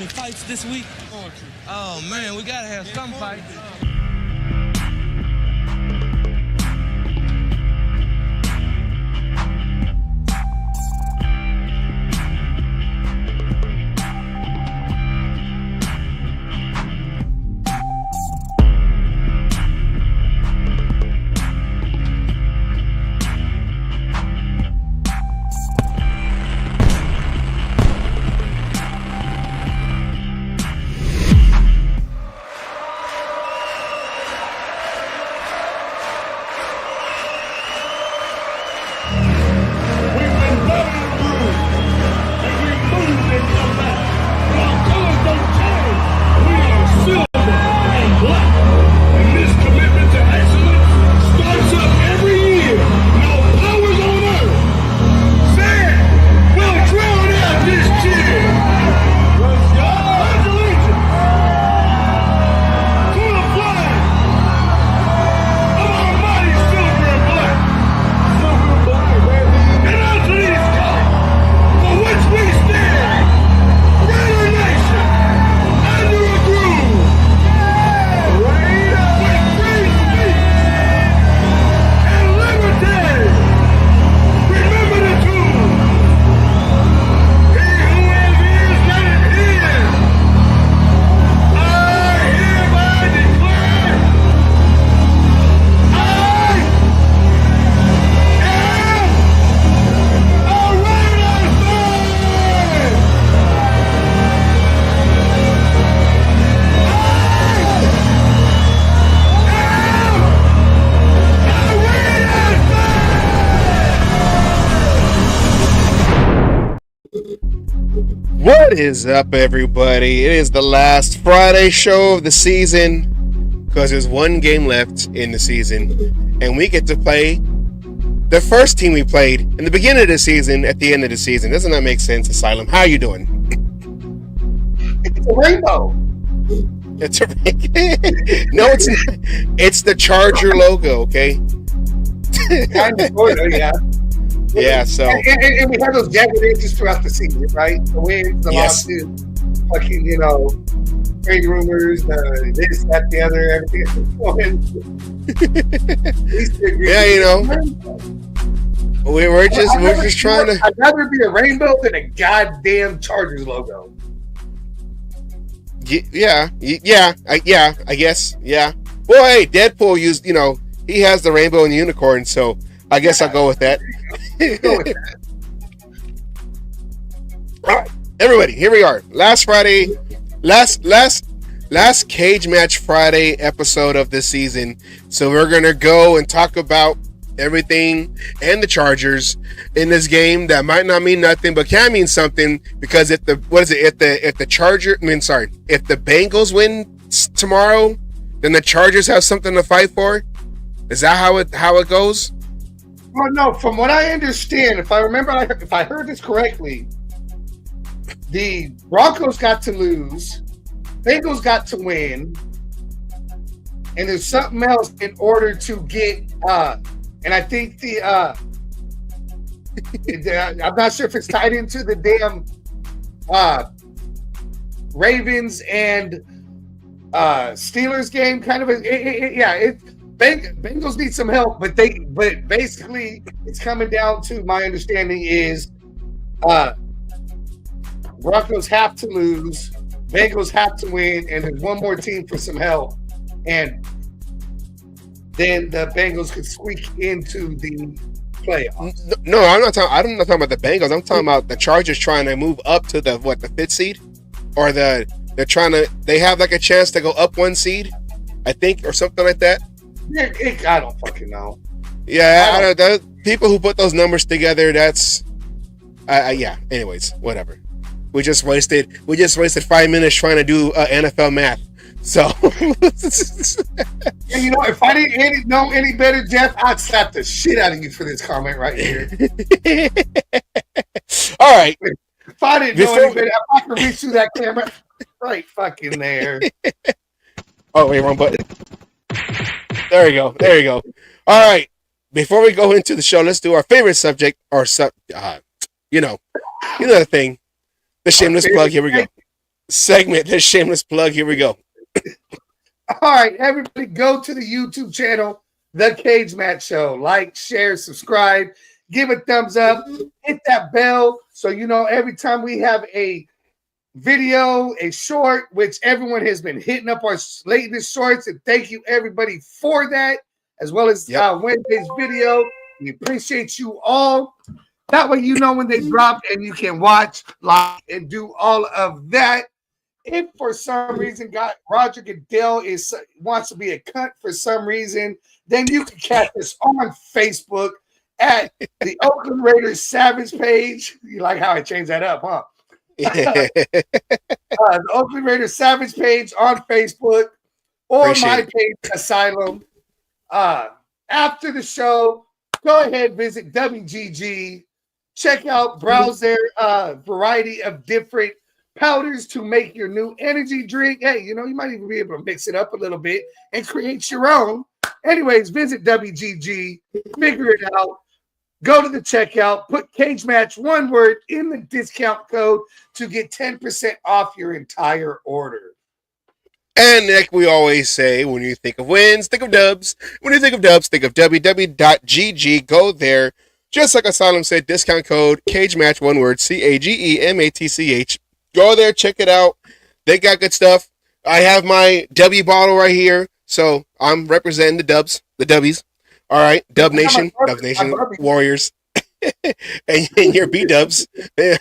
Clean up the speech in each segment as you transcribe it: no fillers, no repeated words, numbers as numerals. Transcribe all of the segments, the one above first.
any fights this week? Oh man, we gotta have some fights. What is up, everybody? It is the last Friday show of the season because there's one game left in the season, and we get to play the first team we played in the beginning of the season at the end of the season. Doesn't that make sense, Asylum? How you doing? It's a rainbow. It's a no, it's not. It's the Charger logo, okay? Kind of, sort of, yeah. Yeah, so and we have those degradations throughout the season, right? The wins, the losses, fucking, trade rumors, this, that, the other, everything. Yeah, we're just trying to. I'd rather be a rainbow than a goddamn Chargers logo. Yeah, I guess, yeah. Well, hey, Deadpool used, he has the rainbow and the unicorn, so I guess I'll go with that. Go with that. All right, everybody, here we are. Last Friday, last Cage Match Friday episode of this season. So we're gonna go and talk about everything and the Chargers in this game that might not mean nothing, but can mean something because if the Bengals win tomorrow, then the Chargers have something to fight for. Is that how it goes? Well, no. From what I understand, if I heard this correctly, the Broncos got to lose, Bengals got to win, and there's something else in order to get. And I think I'm not sure if it's tied into the damn Ravens and Steelers game. Kind of Bengals need some help, but basically it's coming down to, my understanding is Broncos have to lose, Bengals have to win, and there's one more team for some help, and then the Bengals could squeak into the playoffs. No, I'm not talking about the Bengals. I'm talking about the Chargers trying to move up to the fifth seed, or they have like a chance to go up one seed, I think, or something like that. I don't fucking know. Yeah, I don't know. People who put those numbers together, that's yeah. Anyways, whatever. We just wasted 5 minutes trying to do NFL math. So, and if I didn't know any better, Jeff, I'd slap the shit out of you for this comment right here. All right. If I didn't know any better, if I could reach through that camera, right fucking there. Oh, wait, wrong button. There you go. All right. Before we go into the show, let's do our favorite subject, or the thing, the shameless plug. Here we go. segment, the shameless plug. Here we go. All right, everybody, go to the YouTube channel, The Cage Match Show. Like, share, subscribe, give a thumbs up, hit that bell so you know every time we have a video, a short, which everyone has been hitting up our latest shorts, and thank you everybody for that, as well as Wednesday's video. We appreciate you all. That way you know when they drop and you can watch, like, and do all of that. If for some reason Roger Goodell wants to be a cunt for some reason, then you can catch us on Facebook at the Oakland Raiders Savage page. You like how I changed that up, huh? The Oakland Raiders Savage page on Facebook or my page, Asylum. After the show, go ahead, visit WGG. Check out, browse their variety of different powders to make your new energy drink. Hey, you know, you might even be able to mix it up a little bit and create your own. Anyways, visit WGG, figure it out. Go to the checkout, put Cage Match, one word, in the discount code to get 10% off your entire order. And like we always say, when you think of wins, think of dubs. When you think of dubs, think of www.gg. Go there. Just like Asylum said, discount code, Cage Match, one word, CAGEMATCH. Go there, check it out. They got good stuff. I have my W bottle right here, so I'm representing the dubs, the W's. All right, Dub Nation, Warriors, and your B Dubs. Go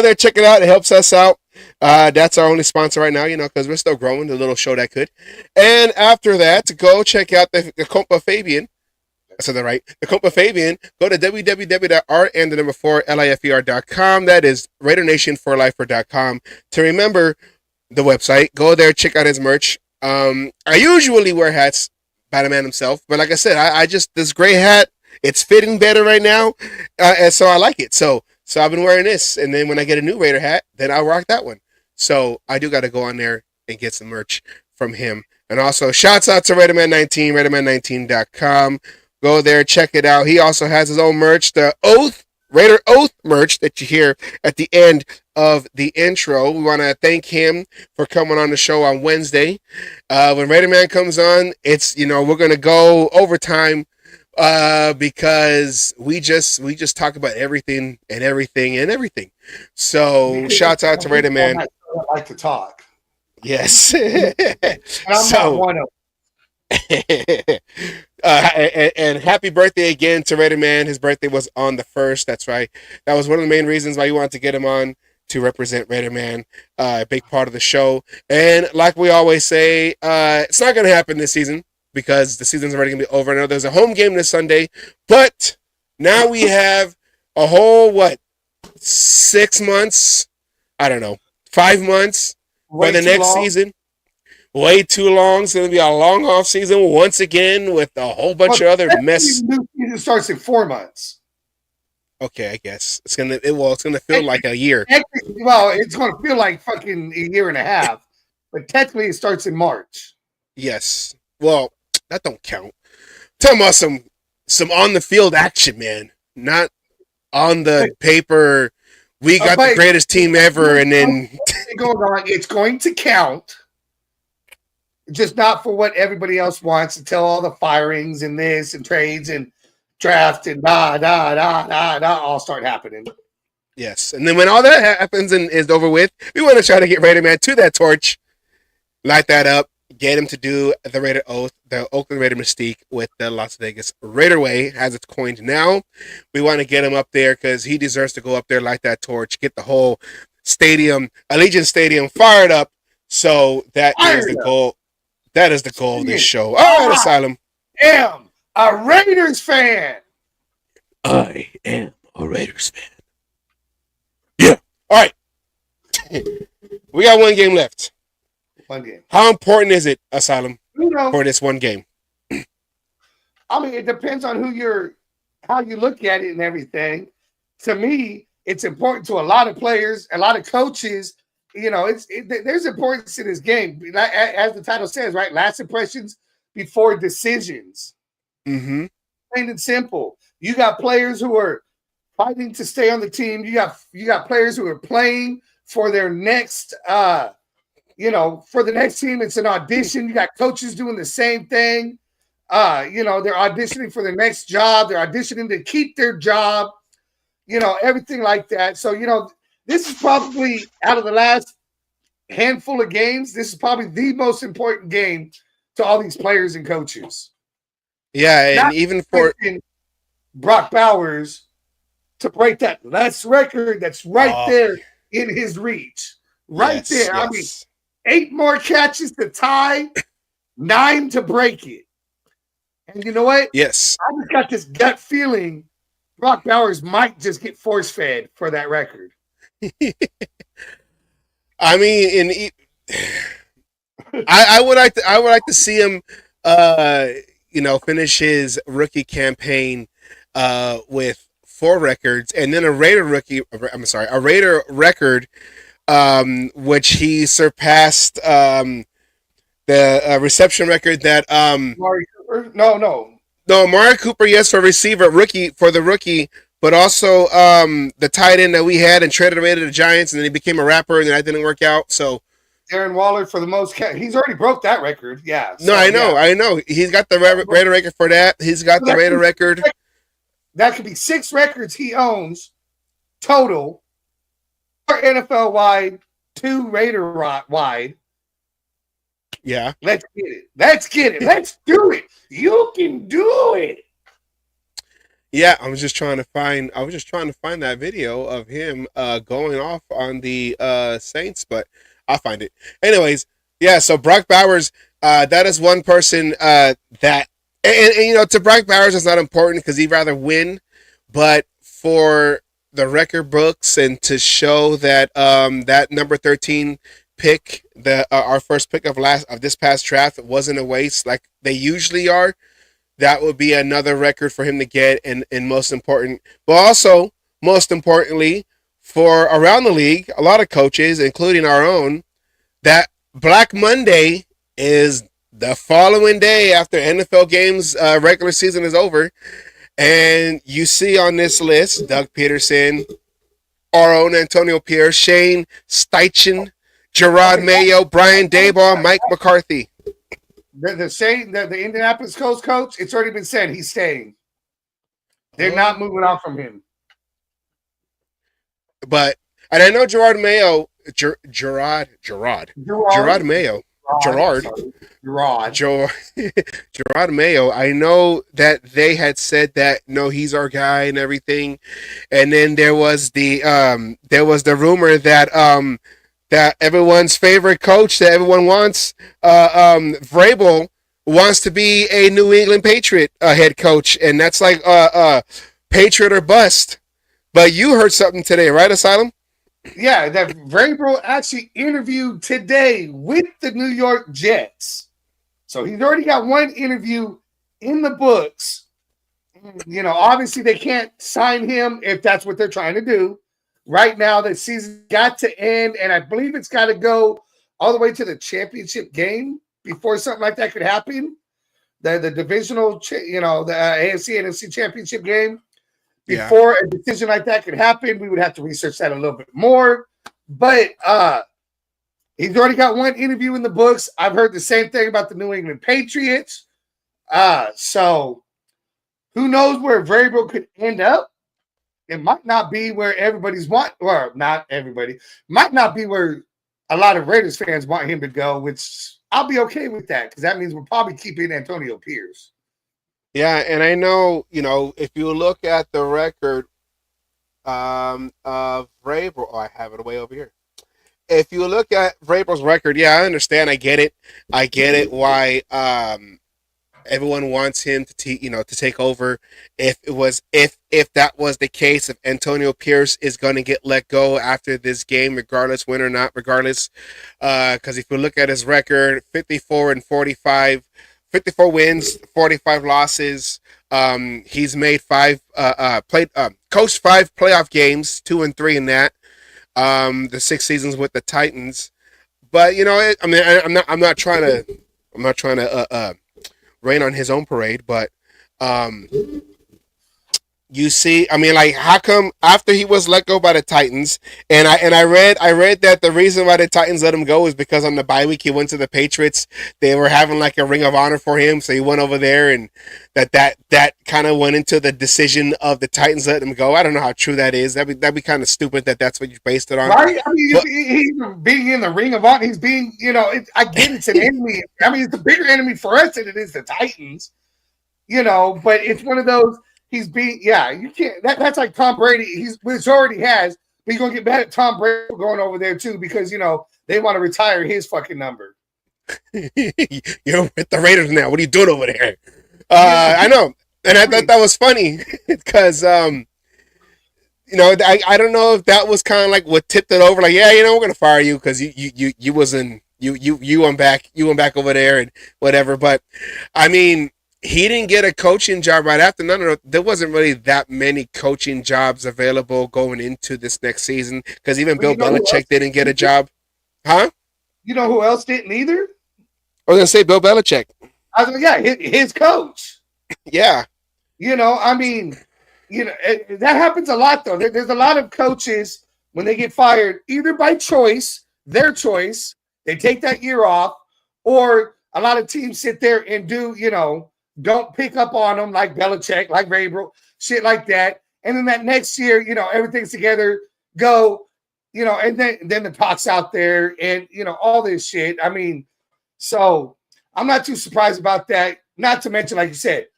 there, check it out. It helps us out. That's our only sponsor right now, you know, because we're still growing. The little show that could. And after that, go check out the Compa Fabian. I said that right. The Compa Fabian. Go to www.r4lifer.com. That is RaiderNationForLifer.com. To remember the website, go there, check out his merch. I usually wear hats by the man himself, but like I said, I just, this gray hat, it's fitting better right now, and so I like it. So I've been wearing this, and then when I get a new Raider hat, then I'll rock that one. So I do got to go on there and get some merch from him. And also, shouts out to RaiderMan19, RaiderMan19.com. Go there, check it out. He also has his own merch, the Raider Oath merch that you hear at the end of the intro. We want to thank him for coming on the show on Wednesday. When Raider Man comes on, it's, you know, we're going to go overtime because we just talk about everything. So shouts out to Raider Man. I like to talk. Yes. And I'm not one of them. And happy birthday again to Raider Man. His birthday was on the 1st. That's right. That was one of the main reasons why you wanted to get him on, to represent Raider Man, a big part of the show. And like we always say, it's not going to happen this season because the season's already going to be over. I know there's a home game this Sunday, but now we have a whole, 6 months? I don't know, 5 months for the next season. Way too long. It's going to be a long off season once again with a whole bunch of other mess. The new season starts in 4 months. Okay, I guess it's gonna feel like a year. Well, it's gonna feel like fucking a year and a half, but technically it starts in March. Yes. Well, that don't count. Talking about some on the field action, man. Not on the paper. We got the greatest team ever, and then it's going to count. Just not for what everybody else wants until all the firings and this and trades and draft and all start happening. Yes. And then when all that happens and is over with, we want to try to get Raider Man to that torch, light that up, get him to do the Raider Oath, the Oakland Raider Mystique with the Las Vegas Raider Way, as it's coined now. We want to get him up there because he deserves to go up there, light that torch, get the whole stadium, Allegiant Stadium, fired up. So that is the goal. That is the goal of this show. All right, Asylum. Am a Raiders fan. I am a Raiders fan. Yeah. All right. We got one game left. One game. How important is it, Asylum, for this one game? I mean, it depends on how you look at it and everything. To me, it's important to a lot of players, a lot of coaches. You know, there's importance to this game. As the title says, right? Last impressions before decisions. Mm-hmm. Plain and simple. You got players who are fighting to stay on the team. You got players who are playing for their next, for the next team. It's an audition. You got coaches doing the same thing. They're auditioning for their next job. They're auditioning to keep their job, everything like that. So, this is probably out of the last handful of games, this is probably the most important game to all these players and coaches. Yeah, and Not even for Brock Bowers to break that last record that's right there in his reach. Right there. I mean, 8 more catches to tie, 9 to break it. And you know what? Yes. I just got this gut feeling Brock Bowers might just get force-fed for that record. I mean, I would like to see him, finish his rookie campaign with 4 records, and then a Raider record, which he surpassed the reception record that Amari Cooper? No, Amari Cooper, yes, for the rookie. But also the tight end that we had and traded away to the Giants, and then he became a rapper, and then that didn't work out. So Darren Waller for the most he's already broke that record. Yeah. No, I know. He's got the Raider record for that. He's got the Raider record. That could be 6 records he owns total, 4 NFL wide, 2 Raider wide. Yeah. Let's get it. Let's do it. You can do it. Yeah, I was just trying to find that video of him going off on the Saints, but I'll find it. Anyways, yeah, so Brock Bowers, that is one person that and to Brock Bowers it's not important because he'd rather win, but for the record books and to show that that number 13 pick, our first pick of this past draft, wasn't a waste like they usually are. That would be another record for him to get, and most importantly, for around the league, a lot of coaches, including our own, that Black Monday is the following day after NFL games regular season is over, and you see on this list Doug Peterson, our own Antonio Pierce, Shane Steichen, Gerard Mayo, Brian Daboll, Mike McCarthy. The Indianapolis Colts coach, it's already been said he's staying. They're not moving on from him. And I know Gerard Mayo, Gerard Mayo. I know that they had said that no, he's our guy and everything, and then there was the rumor that that everyone's favorite coach that everyone wants, Vrabel, wants to be a New England Patriot head coach, and that's like Patriot or bust. But you heard something today, right, Asylum? Yeah, that Vrabel actually interviewed today with the New York Jets. So he's already got one interview in the books. Obviously they can't sign him if that's what they're trying to do. Right now, the season got to end, and I believe it's got to go all the way to the championship game before something like that could happen. The divisional, the AFC NFC championship game. Before a decision like that could happen, we would have to research that a little bit more. But he's already got one interview in the books. I've heard the same thing about the New England Patriots. So who knows where Vrabel could end up? It might not be where not everybody. Might not be where a lot of Raiders fans want him to go, which I'll be okay with that because that means we're probably keeping Antonio Pierce. Yeah, and I know, if you look at the record of Vrabel, I have it way over here. If you look at Vrabel's record, yeah, I understand. I get it. Why everyone wants him to take over. If that was the case, if Antonio Pierce is going to get let go after this game, regardless, win or not, regardless, because if you look at his record, 54-45. 54 wins, 45 losses. He's made coached 5 playoff games, 2 and 3 in that. The 6 seasons with the Titans. But I'm not trying to rain on his own parade. But you see, I mean, like, how come after he was let go by the Titans, and I read that the reason why the Titans let him go is because on the bye week he went to the Patriots. They were having like a ring of honor for him, so he went over there, and that kind of went into the decision of the Titans letting him go. I don't know how true that is. That'd be kind of stupid that that's what you based it on. Right? I mean, But he's being in the ring of honor. He's being, I get it's an enemy. I mean, it's a bigger enemy for us than it is the Titans, but it's one of those. He's being, you can't. That's like Tom Brady. Which already has, but he's gonna get mad at Tom Brady for going over there too because they want to retire his fucking number. you're with the Raiders now. What are you doing over there? I know, and I thought that was funny because I don't know if that was kind of like what tipped it over. Like, yeah, we're gonna fire you because you wasn't you went back over there and whatever. But I mean, he didn't get a coaching job right after. No. There wasn't really that many coaching jobs available going into this next season because even Bill Belichick didn't get a job. Huh? You know who else didn't either? I was gonna say Bill Belichick. I was like, his coach. Yeah. I mean, that happens a lot though. There's a lot of coaches when they get fired, either by choice, their choice, they take that year off, or a lot of teams sit there and do, don't pick up on them like Belichick, like Vrabel, shit like that. And then that next year, everything's together, go, and then the talk's out there and, all this shit. I mean, so I'm not too surprised about that. Not to mention, like you said,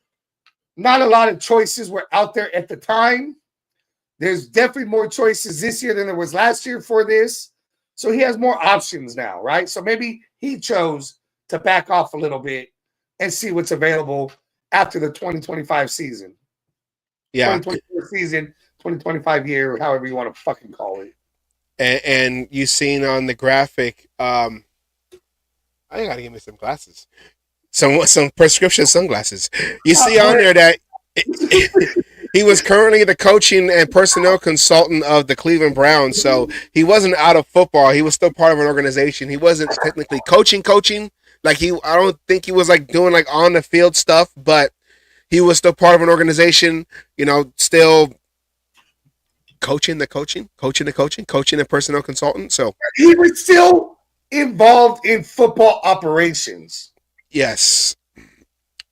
not a lot of choices were out there at the time. There's definitely more choices this year than there was last year for this. So he has more options now, right? So maybe he chose to back off a little bit and see what's available after the 2025 season. Yeah. 2024 season, 2025 year, however you want to fucking call it. And you seen on the graphic, I gotta give me some glasses. Some prescription sunglasses. You see on there that he was currently the coaching and personnel consultant of the Cleveland Browns. So he wasn't out of football. He was still part of an organization. He wasn't technically coaching. Like I don't think he was like doing like on the field stuff, but he was still part of an organization, still coaching and personnel consultant. So he was still involved in football operations. Yes.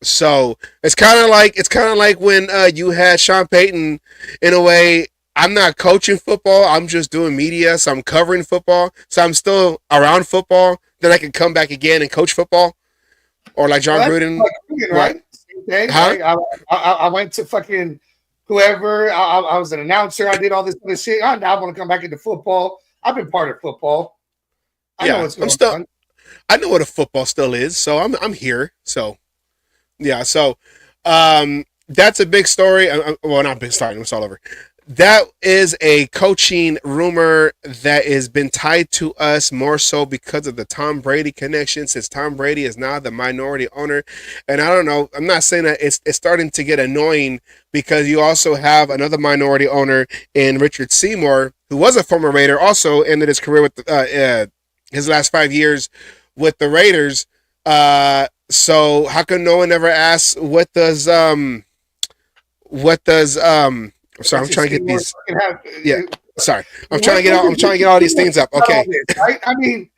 So it's kind of like when you had Sean Payton. In a way, I'm not coaching football. I'm just doing media, so I'm covering football. So I'm still around football. Then I can come back again and coach football, or like John Gruden, right? Same thing. Huh? Right? I went to fucking whoever. I was an announcer. I did all this other shit. Now I want to come back into football. I've been part of football. I know what's going on. I know what a football still is, so I'm here. So yeah, so that's a big story. Well, not big story. It's all over. That is a coaching rumor that has been tied to us more so because of the Tom Brady connection, since Tom Brady is now the minority owner. And I don't know, I'm not saying that it's starting to get annoying because you also have another minority owner in Richard Seymour, who was a former Raider, also ended his career with his last 5 years with the Raiders. So how come no one ever asks what does I'm sorry, I'm trying to get these. Yeah, sorry. I'm trying to get all these things up. Okay. Right? I mean,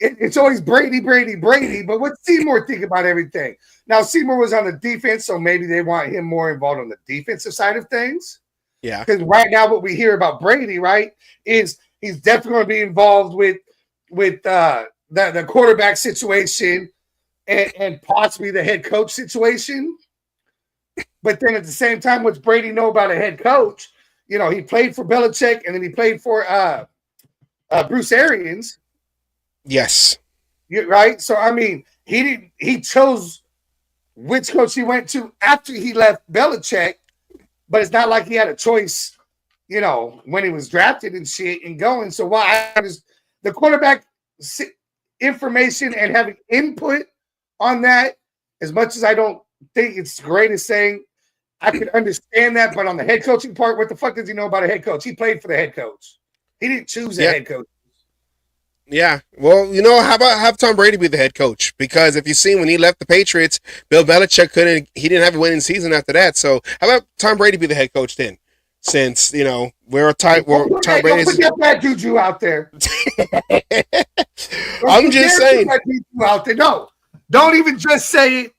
it's always Brady. But what's Seymour think about everything? Now, Seymour was on the defense, so maybe they want him more involved on the defensive side of things. Yeah. Because right now, what we hear about Brady, right, is he's definitely going to be involved with the quarterback situation and possibly the head coach situation. But then at the same time, what's Brady know about a head coach? He played for Belichick and then he played for Bruce Arians. Yes. Right? So, I mean, he chose which coach he went to after he left Belichick, but it's not like he had a choice, when he was drafted and shit and going. So why does the quarterback information and having input on that, as much as I don't think it's the greatest thing, I can understand that, but on the head coaching part, what the fuck does he know about a head coach? He played for the head coach. He didn't choose a head coach. Yeah. Well, how about have Tom Brady be the head coach? Because if you see when he left the Patriots, Bill Belichick he didn't have a winning season after that. So how about Tom Brady be the head coach then? Since, we're Hey, tight, Tom don't put Brady's. that bad juju out there. I'm just saying. Bad juju out there. No, don't even just say it.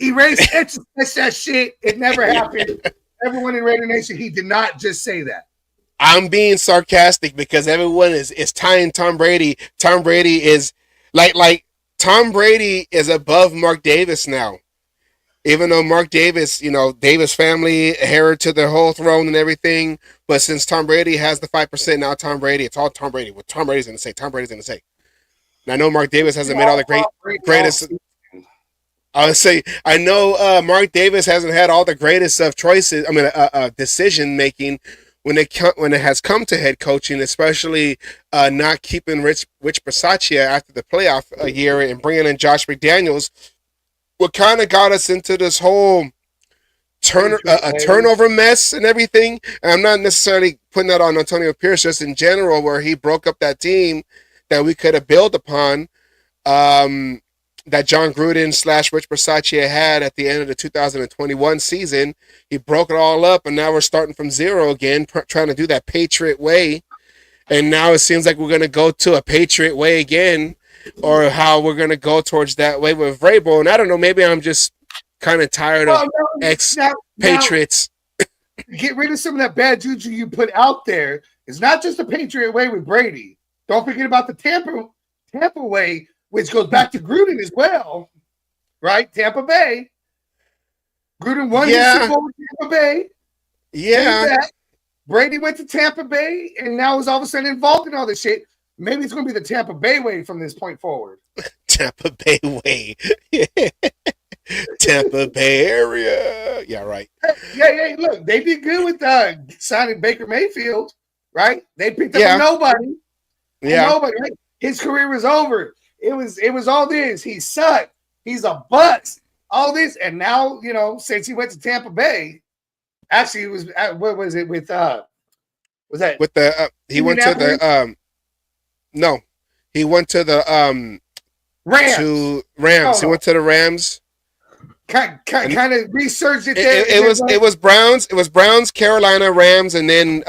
Erase that shit. It never happened. Everyone in Raider Nation, he did not just say that. I'm being sarcastic because everyone is tying Tom Brady. Tom Brady is like Tom Brady is above Mark Davis now. Even though Mark Davis, Davis family inherited to the whole throne and everything, but since Tom Brady has the 5%, now Tom Brady, it's all Tom Brady. What Tom Brady's going to say, Tom Brady's going to say. And I know Mark Davis hasn't made all the greatest. I know Mark Davis hasn't had all the greatest of choices. I mean, decision making when it has come to head coaching, especially not keeping Rich Bisaccia after the playoff year and bringing in Josh McDaniels. What kind of got us into this whole turnover mess and everything. And I'm not necessarily putting that on Antonio Pierce, just in general, where he broke up that team that we could have built upon. That John Gruden / Rich Bisaccia had at the end of the 2021 season. He broke it all up, and now we're starting from zero again, trying to do that Patriot way. And now it seems like we're going to go to a Patriot way again, or how we're going to go towards that way with Vrabel. And I don't know, maybe I'm just kind of tired of ex-Patriots. Get rid of some of that bad juju you put out there. It's not just the Patriot way with Brady. Don't forget about the Tampa way, which goes back to Gruden as well, right? Tampa Bay. Gruden won the Super Bowl with Tampa Bay. Yeah. Brady went to Tampa Bay and now is all of a sudden involved in all this shit. Maybe it's going to be the Tampa Bay way from this point forward. Tampa Bay way. Tampa Bay area. Yeah, right. Yeah. Look, they did good with signing Baker Mayfield, right? They picked up a nobody. Yeah. Nobody, right? His career was over. It was all this. He sucked. He's a bust. All this, and now since he went to Tampa Bay, actually, it was what was it with? Was that with the? He went to the. No, he went to the Rams. To Rams. Oh. He went to the Rams. Kind of researched it. It was Browns. It was Browns, Carolina, Rams, and then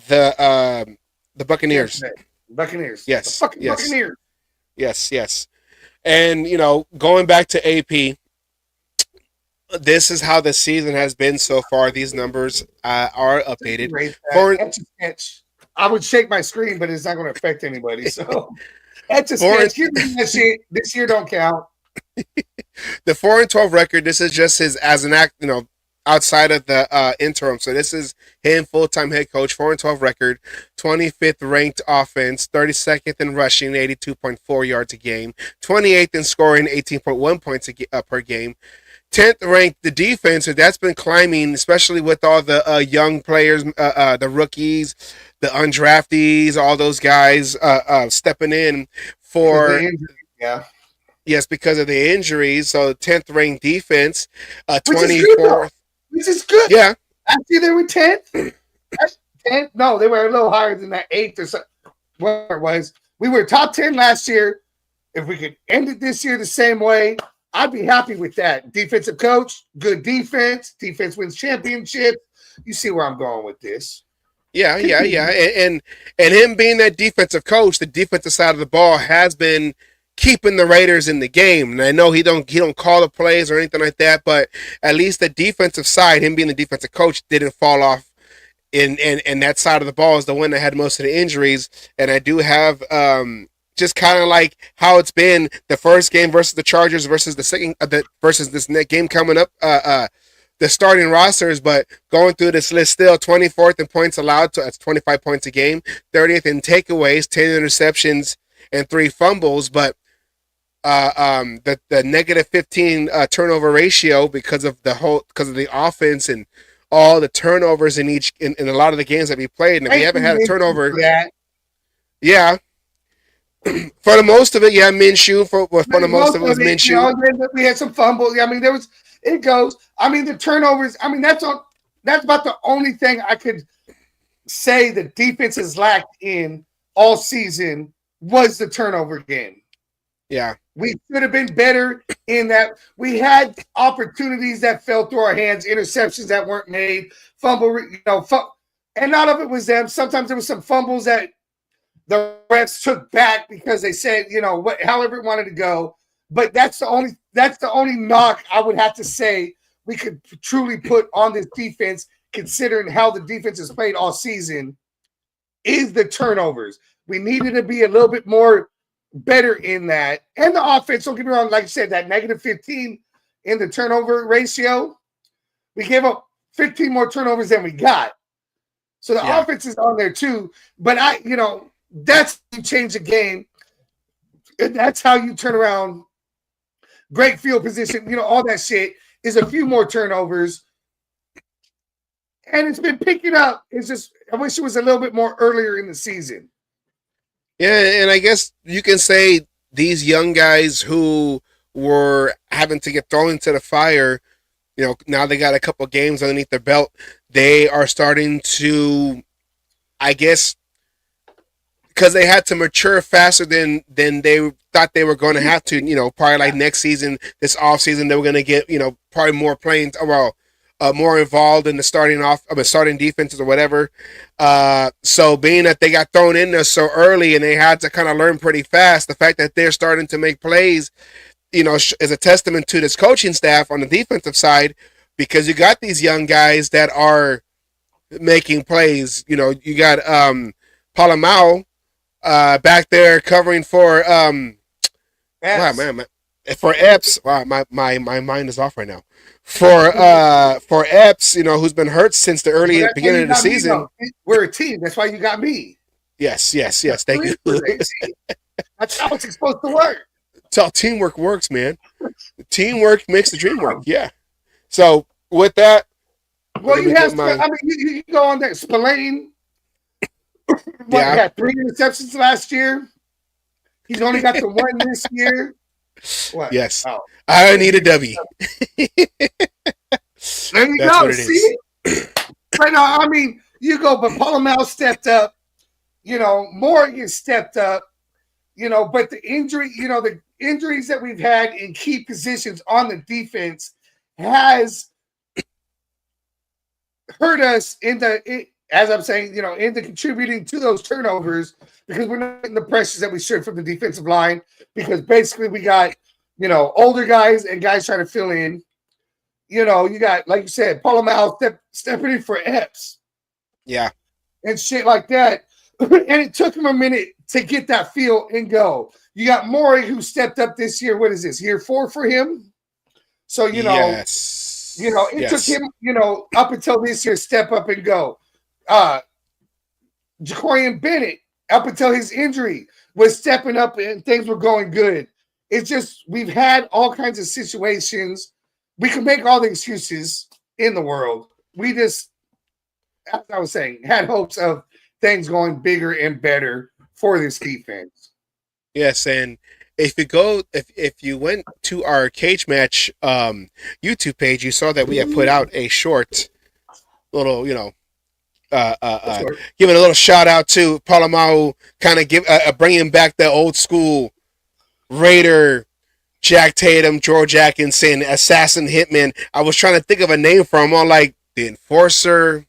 the Buccaneers. Buccaneers. Yes. The fucking Buccaneers. Yes. And, going back to AP, this is how the season has been so far. These numbers are updated. I would shake my screen, but it's not going to affect anybody. So that's a sketch. That shit. This year don't count. The 4-12 record, this is just his as an act, outside of the interim. So this is him, full-time head coach, 4-12 record, 25th ranked offense, 32nd in rushing, 82.4 yards a game, 28th in scoring, 18.1 points per game, 10th ranked the defense, and that's been climbing, especially with all the young players, the rookies, the undraftees, all those guys stepping in for... Yeah. Yes, because of the injuries. So 10th ranked defense, 24th. Which is good. Yeah. Actually, they were 10th. 10th? No, they were a little higher than that, 8th or something. Whatever it was. We were top 10 last year. If we could end it this year the same way, I'd be happy with that. Defensive coach, good defense. Defense wins championships. You see where I'm going with this. Yeah. And him being that defensive coach, the defensive side of the ball has been keeping the Raiders in the game. And I know he don't call the plays or anything like that, but at least the defensive side, him being the defensive coach, didn't fall off in that side of the ball is the one that had most of the injuries. And I do have just kind of like how it's been the first game versus the Chargers versus the second versus this next game coming up, the starting rosters, but going through this list still 24th in points allowed, so that's 25 points a game, 30th in takeaways, 10 interceptions and 3 fumbles, but the negative 15 turnover ratio because of the offense and all the turnovers in a lot of the games that we played, and we haven't had a turnover. Yeah. For the most of it, yeah, Minshew. For the most of it was Minshew. We had some fumbles. I mean, it goes. I mean, the turnovers. I mean, that's about the only thing I could say the defense has lacked in all season was the turnover game. Yeah. We should have been better in that. We had opportunities that fell through our hands, interceptions that weren't made, and none of it was them. Sometimes there was some fumbles that the refs took back because they said, however it wanted to go. But that's the only knock I would have to say we could truly put on this defense, considering how the defense has played all season, is the turnovers. We needed to be a little bit more better in that. And the offense, don't get me wrong, like you said, that negative 15 in the turnover ratio, we gave up 15 more turnovers than we got. So the offense is on there too. But that's how you change the game. And that's how you turn around great field position, all that shit is a few more turnovers. And it's been picking up. It's just, I wish it was a little bit more earlier in the season. Yeah, and I guess you can say these young guys who were having to get thrown into the fire, now they got a couple games underneath their belt. They are starting to, I guess, because they had to mature faster than they thought they were going to have to. Probably like next season, this offseason, they were going to get, probably more playing, more involved in the starting defenses or whatever. So being that they got thrown in there so early and they had to kind of learn pretty fast, the fact that they're starting to make plays, is a testament to this coaching staff on the defensive side, because you got these young guys that are making plays. You got Palamau back there covering for wow, man, for Epps. Wow, my mind is off right now. For Epps, who's been hurt since the early beginning of the season. We're a team. That's why you got me. Yes. Thank you. That's how it's supposed to work. That's how teamwork works, man. Teamwork makes the dream work. Yeah. So with that, well, you have. You go on there. Spillane. He had 3 interceptions last year. He's only got the 1 this year. What? Yes. Oh. I need a W. There you go. See? Right now, you go, but Palamau stepped up. Morgan stepped up. But the injuries that we've had in key positions on the defense has hurt us as I'm saying, into contributing to those turnovers, because we're not getting the pressures that we should from the defensive line, because basically we got, older guys and guys trying to fill in. You got, like you said, Palamau stepping in for Epps. Yeah. And shit like that. And it took him a minute to get that feel and go. You got Maury, who stepped up this year. What is this, year 4 for him? So, yes. It took him, up until this year, step up and go. Jacorian Bennett, up until his injury, was stepping up and things were going good. It's just, we've had all kinds of situations. We can make all the excuses in the world. We just, as I was saying, had hopes of things going bigger and better for this defense. Yes, and if you went to our cage match YouTube page, you saw that we have put out a short little, giving a little shout out to Palamau, kind of bringing back the old school Raider, Jack Tatum, George Atkinson, assassin hitman. I was trying to think of a name for him. All like the Enforcer.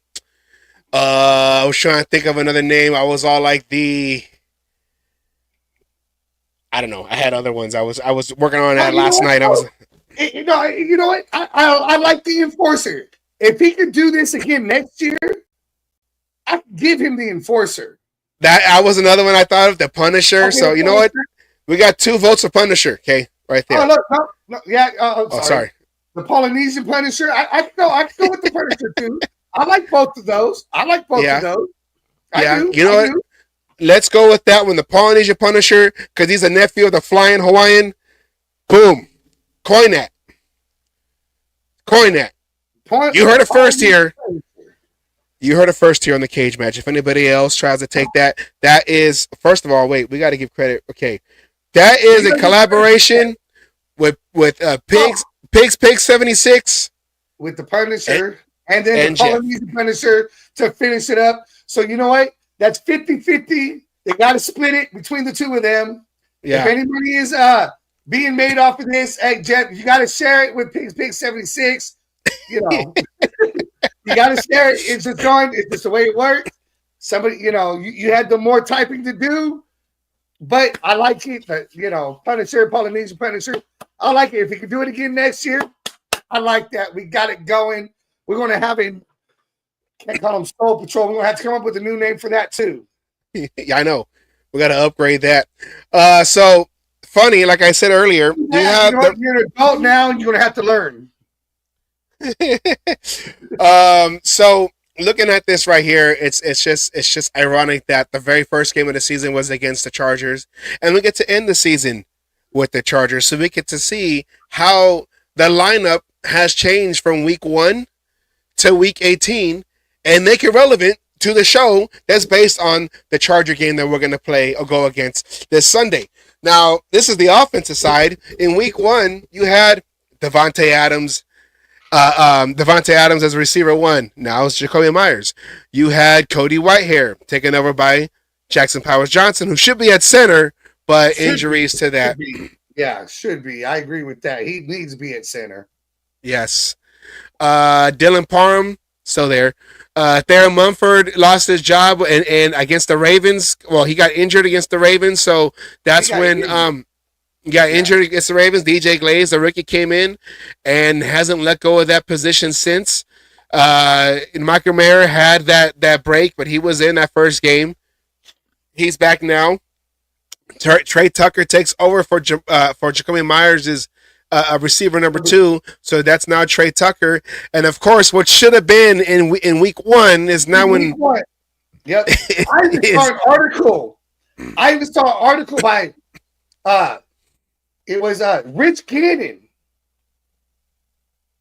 I was trying to think of another name. I was all like I don't know. I had other ones. I was working on that last night. You know what? I like the Enforcer. If he could do this again next year, I could give him the Enforcer. That was another one I thought of, the Punisher. Okay, so you know what? We got 2 votes for Punisher. Okay, right there. Oh look, no, yeah. Sorry. The Polynesian Punisher. I can go with the Punisher too. I like both of those. Of those. I do. You know what? Let's go with that one, the Polynesian Punisher, because he's a nephew of the Flying Hawaiian. Boom. Coin that. You heard it first here. You heard it first here on the cage match. If anybody else tries to take that, that is, first of all, wait, we got to give credit. Okay. That is a collaboration with Pigs 76. With the Punisher. And then the Polynesian Punisher to finish it up. So you know what? That's 50-50 They got to split it between the two of them. Yeah. If anybody is being made off of this, hey, Jet, you got to share it with Pig 76. You know, you got to share it. It's just the way it works. Somebody, you had the more typing to do, but I like it. Punisher, Polynesian Punisher. I like it. If he can do it again next year, I like that. We got it going. We're going to have him. Can't call him Soul Patrol. We're going to have to come up with a new name for that too. Yeah, I know. We got to upgrade that. So funny, like I said earlier, you're an adult now, and you're going to have to learn. So looking at this right here, it's just ironic that the very first game of the season was against the Chargers, and we get to end the season with the Chargers, so we get to see how the lineup has changed from week 1 to week 18 and make it relevant to the show that's based on the Charger game that we're going to play or go against this Sunday. Now, this is the offensive side. In week 1, you had Devontae Adams as receiver 1. Now it's Jacoby Myers. You had Cody Whitehair taken over by Jackson Powers Johnson, who should be at center, but injuries to that. Should be. I agree with that. He needs to be at center. Yes. Dylan Parham, still there. Thayer Munford lost his job and against the Ravens. Well, he got injured against the Ravens, so that's when got injured against the Ravens. DJ Glaze, the rookie, came in and hasn't let go of that position since. Michael Mayer had that break, but he was in that first game. He's back now. Trey Tucker takes over for Jacoby Myers is receiver number 2, so that's now Trey Tucker. And of course, what should have been in week 1 is now in. Yep. I even saw an article. By it was Rich Gannon.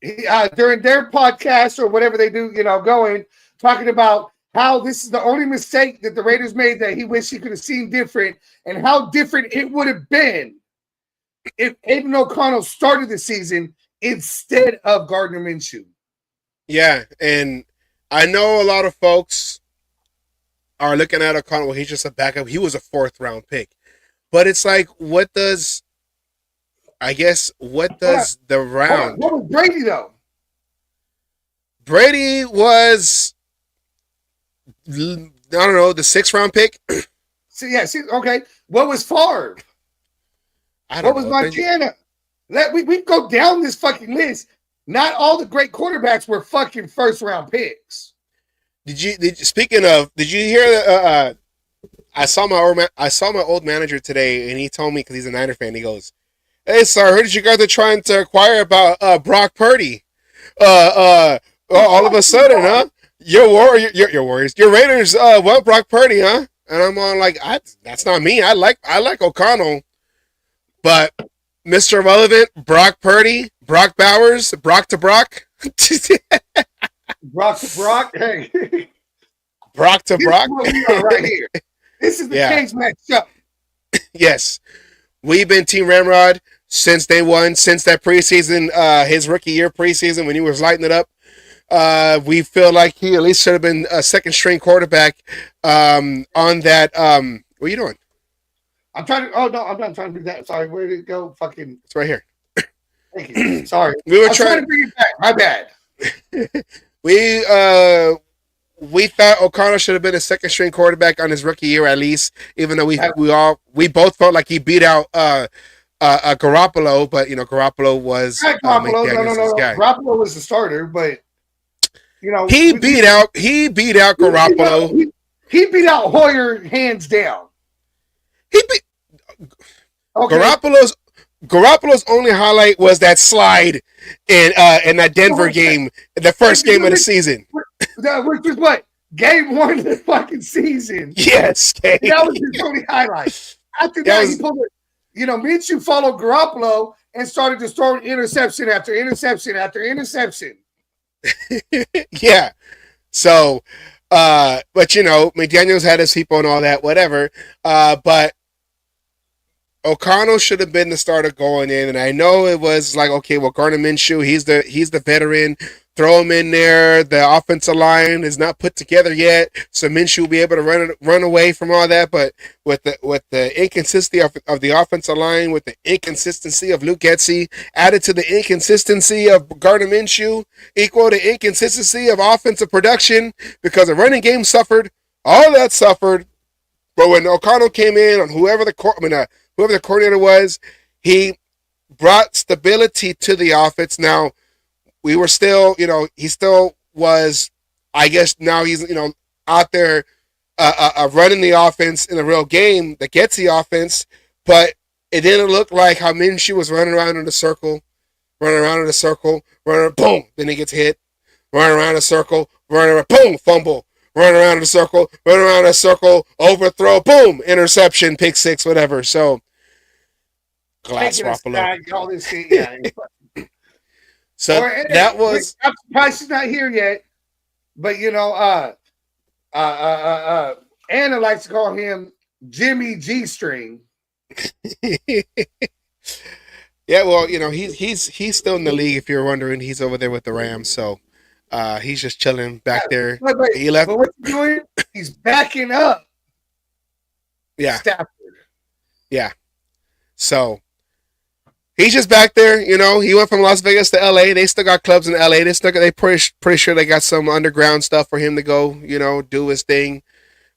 During their podcast or whatever they do, going talking about how this is the only mistake that the Raiders made that he wished he could have seen different, and how different it would have been if Aiden O'Connell started the season instead of Gardner Minshew. Yeah, and I know a lot of folks are looking at O'Connell. Well, he's just a backup. He was a 4th-round pick. But it's like, what does the round... What was Brady, though? Brady was, I don't know, the 6th-round pick. Okay. What was Favre? What was Montana? We go down this fucking list. Not all the great quarterbacks were fucking 1st-round picks. Did you hear I saw my old manager today, and he told me, because he's a Niner fan, he goes, "Hey, sir, I heard that you guys are trying to inquire about Brock Purdy. All of a sudden, huh? Your Warriors, your Raiders want Brock Purdy, huh?" And I'm on like, that's not me. I like O'Connell, but Mr. Relevant, Brock Purdy, Brock Bowers, Brock to Brock. Brock to Brock, hey. Brock to Brock. This is what we are right here. This is the cage match show. Yes. We've been Team Ramrod since day one, since that preseason, his rookie year preseason when he was lighting it up. We feel like he at least should have been a second-string quarterback on that. What are you doing? I'm trying to. Oh no, I'm not trying to do that. Sorry, where did it go? Fucking. It's right here. Thank you. Sorry, we were trying to bring it back. My bad. We thought O'Connell should have been a second-string quarterback on his rookie year at least, even though we both felt like he beat out Garoppolo, but Garoppolo was Garoppolo. No. guy. Garoppolo was the starter, but he beat out Garoppolo. He beat out Hoyer hands down. Garoppolo's only highlight was that slide in that Denver game, the first game of the season. Which was what? Game 1 of the fucking season. Yes. That was his only highlight. After that he pulled it. Minshew followed Garoppolo and started to throw interception after interception after interception. Yeah. So, but McDaniels had his people and all that, whatever. But O'Connell should have been the starter going in, and I know it was like, okay, well, Gardner Minshew, he's the veteran. Throw him in there. The offensive line is not put together yet, so Minshew will be able to run away from all that. But with the inconsistency of the offensive line, with the inconsistency of Luke Getsy, added to the inconsistency of Gardner Minshew, equal to inconsistency of offensive production because the running game suffered. All that suffered. But when O'Connell came in, on whoever the coordinator was, he brought stability to the offense. Now, we were still, he still was, I guess now he's, out there running the offense in a real game that gets the offense, but it didn't look like how Minshew was running around in a circle, boom, then he gets hit, running around in a circle, boom, fumble. Run around in a circle, overthrow, boom, interception, pick six, whatever. So, glass swap below. So that was. I'm surprised he's not here yet, but Anna likes to call him Jimmy G String. Yeah, well, he's still in the league. If you're wondering, he's over there with the Rams. So. He's just chilling back there. He left. But what's he doing? He's backing up. Yeah. Stafford. Yeah. So he's just back there. He went from Las Vegas to LA. They still got clubs in LA. They pretty sure they got some underground stuff for him to go, do his thing.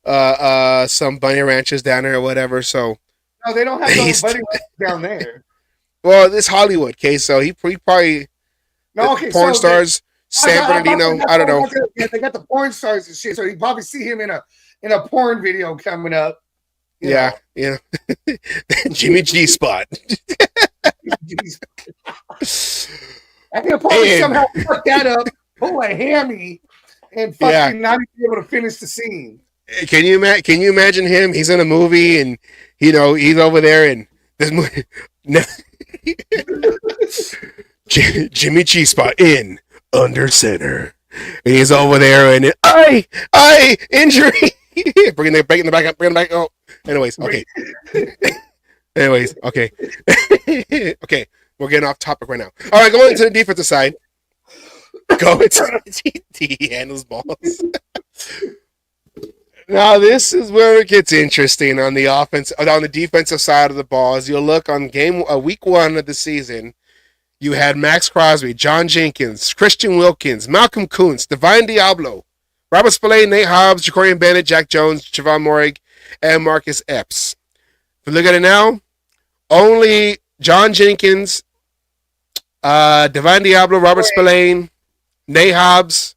Some bunny ranches down there or whatever. So no, they don't have no bunny ranches down there. Well, it's Hollywood, okay. So he probably porn stars. San Bernardino, I don't know. Yeah, they got the porn stars and shit, so you probably see him in a porn video coming up. Yeah. Jimmy G spot. I can probably somehow fuck that up, pull a hammy, and fucking not even be able to finish the scene. Can you imagine him? He's in a movie and he's over there and this movie. Jimmy G spot in. Under center, and he's over there, and injury. bringing the back up, bring it back. Oh, anyways, okay. Okay. Okay, we're getting off topic right now. All right, going to the defensive side. He handles balls. Now this is where it gets interesting on the defensive side of the ball. As you look on week 1 of the season. You had Max Crosby, John Jenkins, Christian Wilkins, Malcolm Kuntz, Divine Diablo, Robert Spillane, Nate Hobbs, Jacorian Bennett, Jack Jones, Javon Morig, and Marcus Epps. If you look at it now, only John Jenkins, Divine Diablo, Robert Spillane, Nate Hobbs,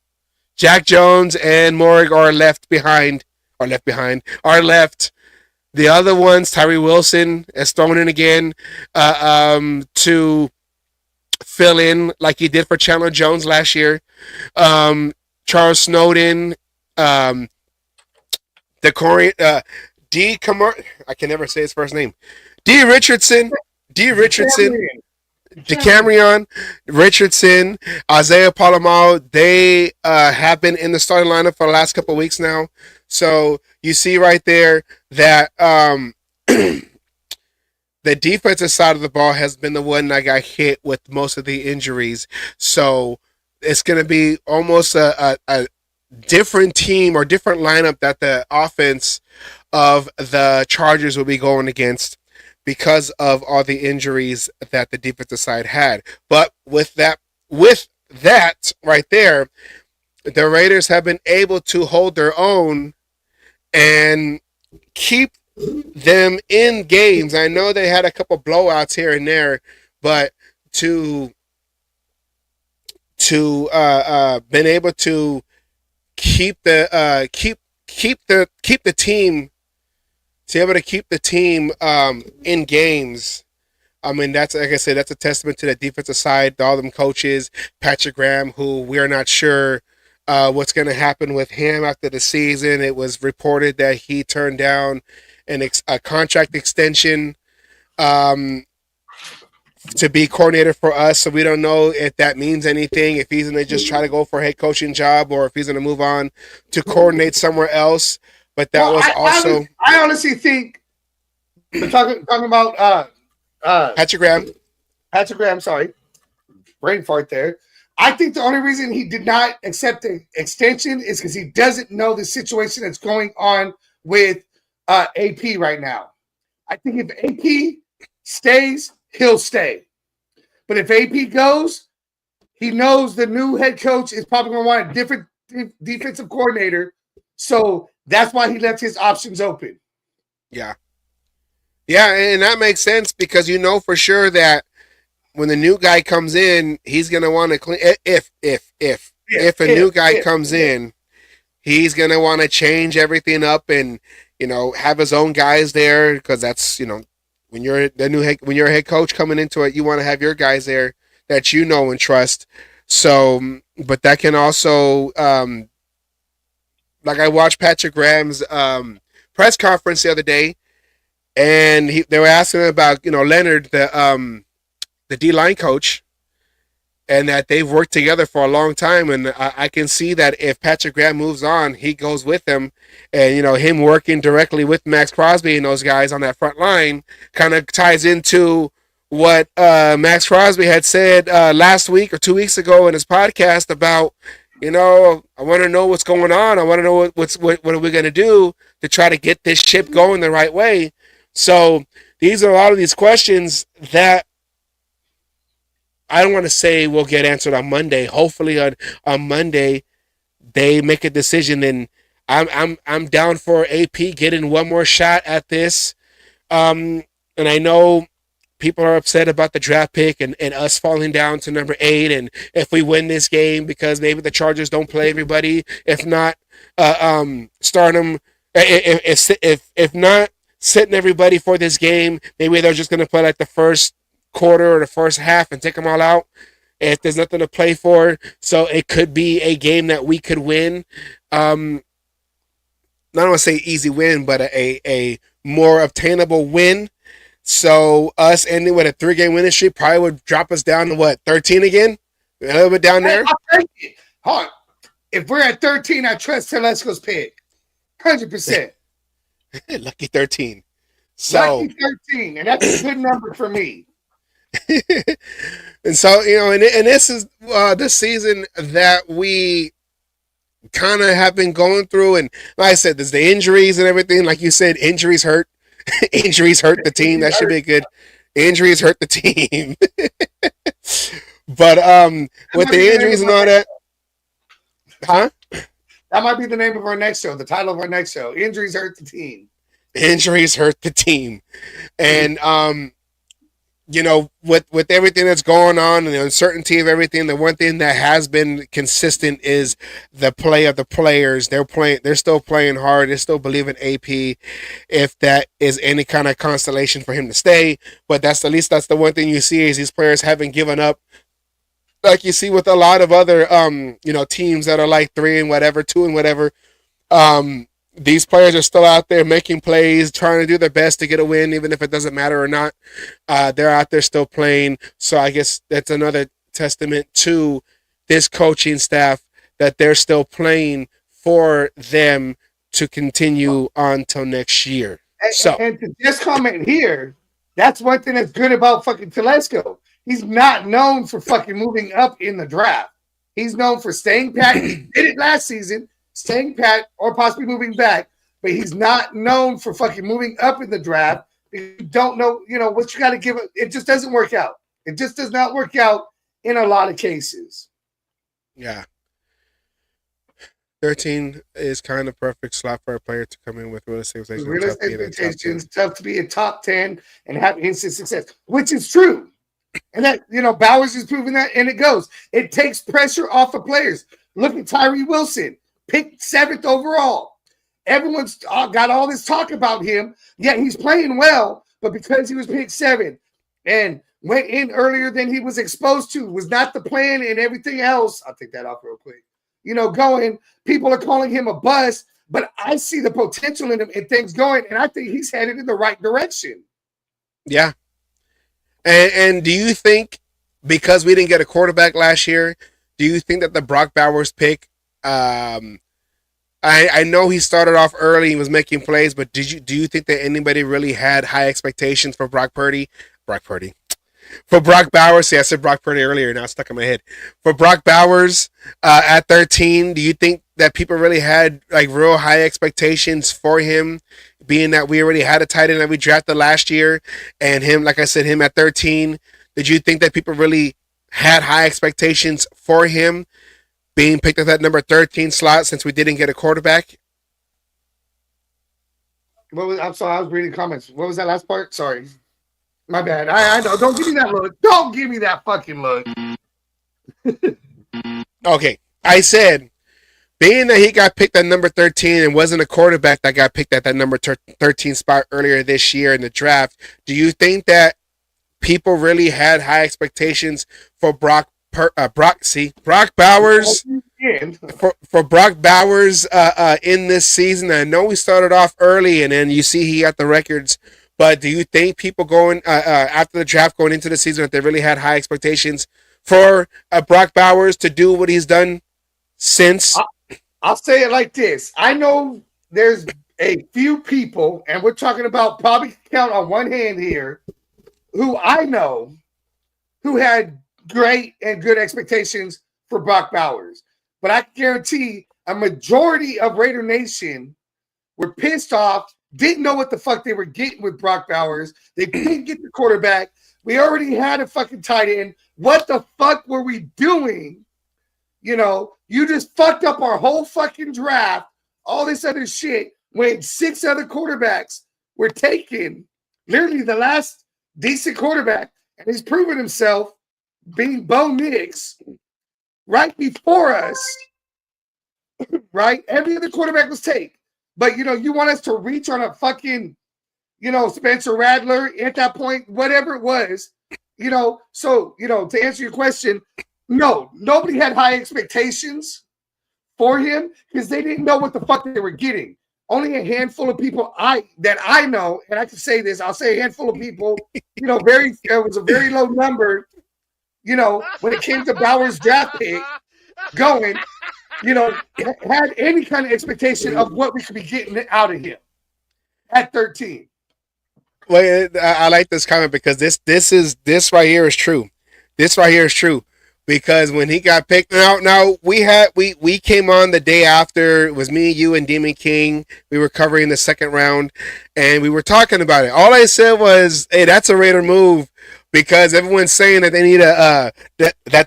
Jack Jones, and Morig are left. The other ones, Tyree Wilson, is thrown in again to fill in like he did for Chandler Jones last year. Charles Snowden, I can never say his first name. DeCamerion Richardson, Isaiah Palomar, they have been in the starting lineup for the last couple of weeks now. So you see right there that the defensive side of the ball has been the one that got hit with most of the injuries. So it's going to be almost a different team or different lineup that the offense of the Chargers will be going against because of all the injuries that the defensive side had. But with that right there, the Raiders have been able to hold their own and keep them in games. I know they had a couple blowouts here and there, but to been able to keep the team in games. I mean, that's, like I said, that's a testament to the defensive side, all them coaches, Patrick Graham, who we're not sure what's going to happen with him after the season. It was reported that he turned down a contract extension to be coordinator for us, so we don't know if that means anything, if he's going to just try to go for a head coaching job or if he's going to move on to coordinate somewhere else. But that I honestly think We're talking about Patrick Graham. Patrick Graham. Sorry, brain fart there. I think the only reason he did not accept the extension is because he doesn't know the situation that's going on with AP right now. I think if AP stays, he'll stay. But if AP goes, he knows the new head coach is probably going to want a different defensive coordinator. So that's why he left his options open. Yeah. Yeah, and that makes sense because you know for sure that when the new guy comes in, he's going to want to clean. If a new guy comes in, he's going to want to change everything up and, you know, have his own guys there because that's, you know, when you're a head coach coming into it, you want to have your guys there that you know and trust. So, but that can also, like I watched Patrick Graham's press conference the other day, and they were asking about, you know, Leonard, the D-line coach, and that they've worked together for a long time. And I can see that if Patrick Graham moves on, he goes with them. And, you know, him working directly with Max Crosby and those guys on that front line kind of ties into what Max Crosby had said last week or 2 weeks ago in his podcast about, you know, I want to know what's going on. I want to know what are we going to do to try to get this ship going the right way. So these are a lot of these questions that I don't want to say will get answered on Monday. Hopefully on Monday they make a decision, and I'm down for AP getting one more shot at this. And I know people are upset about the draft pick and us falling down to number 8. And if we win this game, because maybe the Chargers don't play everybody, if not start them, if not sitting everybody for this game, maybe they're just going to play like the first quarter or the first half and take them all out if there's nothing to play for. So it could be a game that we could win. I don't want to say easy win, but a more obtainable win. So us ending with a 3-game winning streak probably would drop us down to what, 13 again? A little bit down there. Hold on. If we're at 13, I trust Telesco's pick. 100%. Lucky 13. So Lucky 13, and that's a good number for me. And so, you know, and this is the season that we kind of have been going through. And like I said, there's the injuries and everything. Like you said, injuries hurt. Injuries hurt the team. That should be good. Injuries hurt the team. But with the injuries and all that, huh? That might be the name of our next show, the title of our next show. Injuries hurt the team. Injuries hurt the team. And you know, with everything that's going on and the uncertainty of everything, the one thing that has been consistent is the play of the players. They're still playing hard. They still believe in AP, if that is any kind of constellation for him to stay. But that's at least that's the one thing you see is these players haven't given up. Like you see with a lot of other you know, teams that are like 3 and whatever, 2 and whatever. These players are still out there making plays, trying to do their best to get a win, even if it doesn't matter or not. They're out there still playing. So I guess that's another testament to this coaching staff that they're still playing for them to continue on till next year. And to just comment here, that's one thing that's good about fucking Telesco. He's not known for fucking moving up in the draft. He's known for staying pat. He did it last season. Staying pat or possibly moving back, but he's not known for fucking moving up in the draft. You don't know, you know, what you got to give it. It just doesn't work out. It just does not work out in a lot of cases. Yeah. 13 is kind of perfect slot for a player to come in with realistic expectations. Realistic expectations, tough to be a top 10 and have instant success, which is true. And that, you know, Bowers is proving that, and it goes. It takes pressure off of players. Look at Tyree Wilson. Picked 7th overall. Everyone's got all this talk about him. Yeah, he's playing well, but because he was picked 7th and went in earlier than he was exposed to, was not the plan and everything else. I'll take that off real quick. You know, people are calling him a bust, but I see the potential in him and things going, and I think he's headed in the right direction. Yeah. And do you think, because we didn't get a quarterback last year, do you think that the Brock Bowers pick I know he started off early and was making plays, but do you think that anybody really had high expectations for Brock Purdy? Brock Purdy. For Brock Bowers, see, I said Brock Purdy earlier, now it's stuck in my head. For Brock Bowers at 13, do you think that people really had like real high expectations for him, being that we already had a tight end that we drafted last year, and him, like I said, him at 13? Did you think that people really had high expectations for him being picked at that number 13 slot since we didn't get a quarterback? I'm sorry, I was reading comments. What was that last part? Sorry. My bad. I know. Don't give me that look. Don't give me that fucking look. Okay. I said, being that he got picked at number 13 and wasn't a quarterback that got picked at that number 13 spot earlier this year in the draft, do you think that people really had high expectations for Brock Bowers for Brock Bowers in this season? I know we started off early, and then you see he got the records. But do you think people going after the draft, going into the season, that they really had high expectations for Brock Bowers to do what he's done since? I'll say it like this. I know there's a few people, and we're talking about probably count on one hand here, who I know who had great and good expectations for Brock Bowers. But I guarantee a majority of Raider Nation were pissed off, didn't know what the fuck they were getting with Brock Bowers. They didn't get the quarterback. We already had a fucking tight end. What the fuck were we doing? You know, you just fucked up our whole fucking draft, all this other shit, when 6 other quarterbacks were taken, literally the last decent quarterback, and he's proven himself being Bo Nix right before us, right? Every other quarterback was taken. But, you know, you want us to reach on a fucking, you know, Spencer Rattler at that point, whatever it was, you know. So, you know, to answer your question, no, nobody had high expectations for him because they didn't know what the fuck they were getting. Only a handful of people that I know, and I can say this, I'll say a handful of people, you know, it was a very low number, you know, when it came to Bowers' draft pick going, you know, had any kind of expectation of what we could be getting out of him at 13. Well, I like this comment because this right here is true. This right here is true because when he got picked, now we came on the day after. It was me, you, and Demon King. We were covering the second round, and we were talking about it. All I said was, "Hey, that's a Raider move." Because everyone's saying that they need that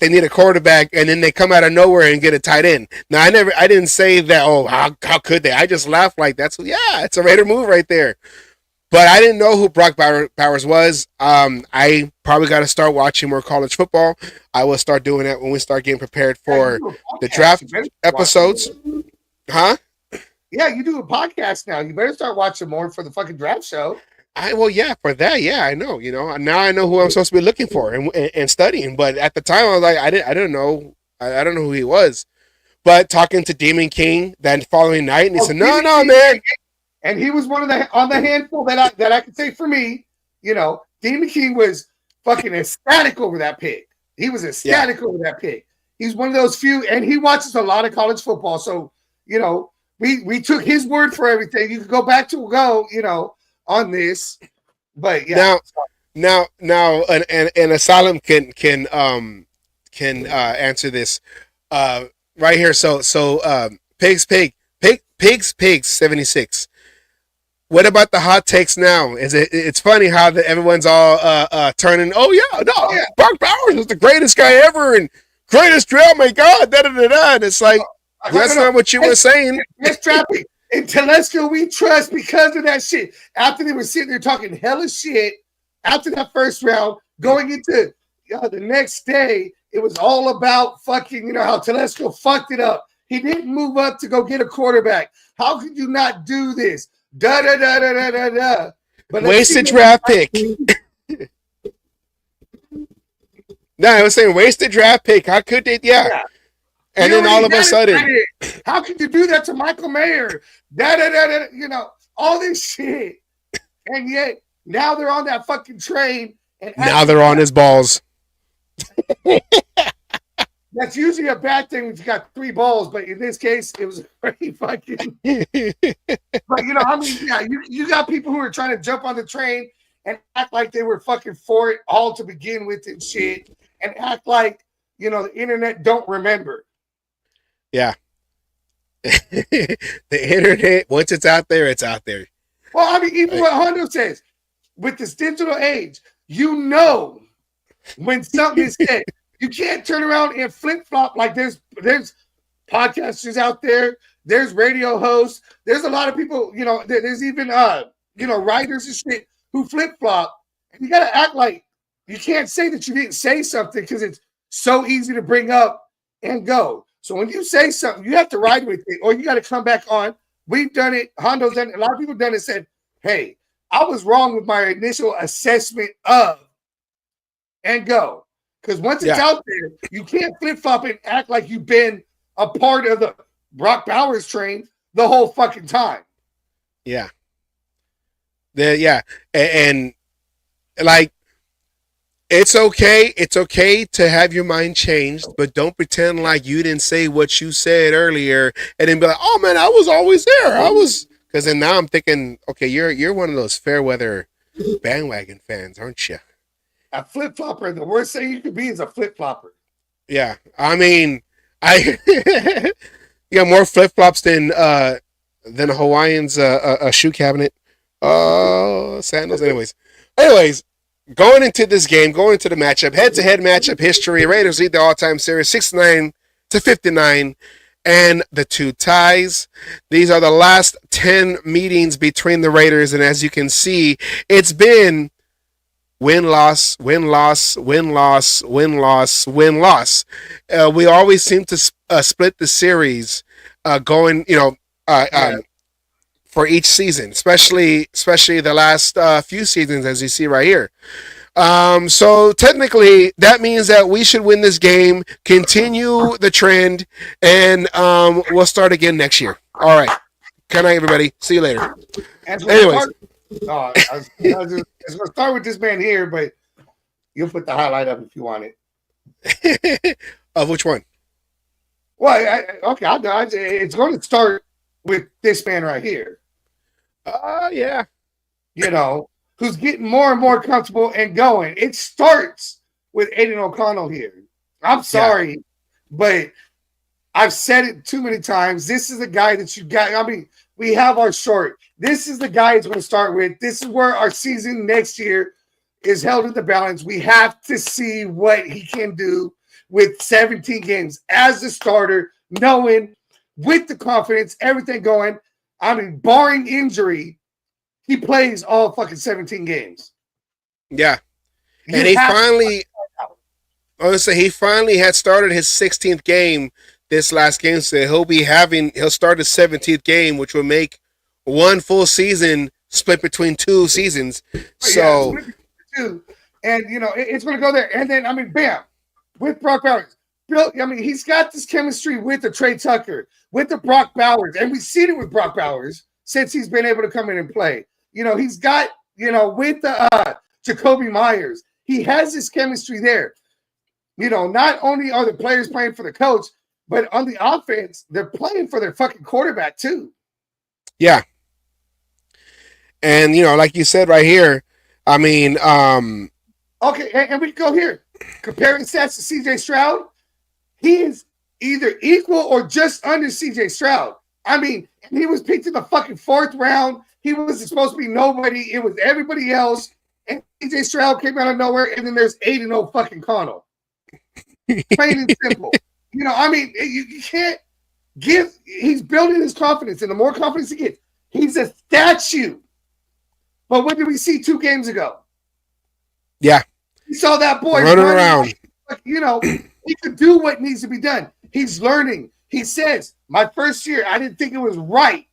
they need a quarterback, and then they come out of nowhere and get a tight end. Now I didn't say that. Oh, how could they? I just laughed like it's a Raider move right there. But I didn't know who Brock Bowers was. I probably got to start watching more college football. I will start doing that when we start getting prepared for the draft episodes. Huh? Yeah, you do a podcast now. You better start watching more for the fucking draft show. For that, I know. You know, now I know who I'm supposed to be looking for and studying. But at the time, I was like, I didn't know. I don't know who he was. But talking to Demon King that following night, and he said, "No, man." And he was one of the handful that I could say for me. You know, Demon King was fucking ecstatic over that pick. He was ecstatic over that pick. He's one of those few, and he watches a lot of college football. So, you know, we took his word for everything. You could go back to you know, on this, but yeah. Now, and Asylum can answer this right here. So Pigs 76. What about the hot takes now? It's funny how everyone's all turning. Oh yeah, Brock Bowers is the greatest guy ever and greatest draft. My God, da da da da. And it's like that's not what you were saying. Let's drop it. And Telesco, we trust because of that shit. After they were sitting there talking hella shit, after that first round, going into the next day, it was all about fucking, you know, how Telesco fucked it up. He didn't move up to go get a quarterback. How could you not do this? Da da da da da da da. But wasted draft pick. No, I was saying wasted draft pick. How could they? Yeah. And then all of a sudden, how could you do that to Michael Mayer? Da da da da. You know, all this shit, and yet now they're on that fucking train, and now they're on his balls. That's usually a bad thing when you got 3 balls, but in this case, it was pretty fucking. But I mean, yeah, you got people who are trying to jump on the train and act like they were fucking for it all to begin with and shit, and act like the internet don't remember. Yeah. The internet, once it's out there, it's out there. Well, I mean, even what Hondo says, with this digital age, when something is said, you can't turn around and flip flop like there's podcasters out there, there's radio hosts, there's a lot of people, there's even writers and shit who flip flop, and you gotta act like you can't say that you didn't say something because it's so easy to bring up and go. So when you say something, you have to ride with it, or you got to come back on. We've done it. Hondo's done it. A lot of people done it. Said, "Hey, I was wrong with my initial assessment of," and go. Because once it's out there, you can't flip flop and act like you've been a part of the Brock Bowers train the whole fucking time. Yeah. And like, it's okay. It's okay to have your mind changed, but don't pretend like you didn't say what you said earlier and then be like, "Oh man, I was always there. Because then now I'm thinking, okay, you're one of those fair weather bandwagon fans, aren't you? A flip flopper. The worst thing you could be is a flip flopper. Yeah, I mean, you got more flip flops than a Hawaiian's a shoe cabinet. Sandals. Anyways. Going into this game, going into the matchup, head-to-head matchup history, Raiders lead the all-time series 69-59, and the 2 ties. These are the last 10 meetings between the Raiders, and as you can see, it's been win-loss, win-loss, win-loss, win-loss, win-loss. We always seem to split the series going, for each season, especially the last few seasons, as you see right here. So technically, that means that we should win this game, continue the trend, and we'll start again next year. All right. Good night, everybody. See you later. Anyways. I was going to start with this man here, but you'll put the highlight up if you want it. Of which one? Well, it's going to start with this man right here. Yeah. Who's getting more and more comfortable and going. It starts with Aiden O'Connell here. I'm sorry, but I've said it too many times. This is the guy that you got. I mean, we have our short. This is the guy it's going to start with. This is where our season next year is held in the balance. We have to see what he can do with 17 games as a starter, knowing with the confidence, everything going. I mean, barring injury, he plays all fucking 17 games. Yeah. And he finally had started his 16th game this last game. So he'll start his 17th game, which will make one full season split between 2 seasons. So, and it's going to go there. And then, I mean, bam, with Brock Bowers. He's got this chemistry with the Trey Tucker, with the Brock Bowers, and we've seen it with Brock Bowers since he's been able to come in and play. He's got, with the Jacoby Myers, he has this chemistry there. Not only are the players playing for the coach, but on the offense, they're playing for their fucking quarterback too. Yeah. And, like you said right here, I mean, okay, and we go here. Comparing stats to CJ Stroud, he is either equal or just under CJ Stroud. I mean, he was picked in the fucking 4th round. He was supposed to be nobody. It was everybody else. And CJ Stroud came out of nowhere. And then there's Aiden O'Connell. Plain and simple. You can't give. He's building his confidence. And the more confidence he gets, he's a statue. But what did we see 2 games ago? Yeah. We saw that boy running around. He could do what needs to be done. He's learning. He says, my first year, I didn't think it was right.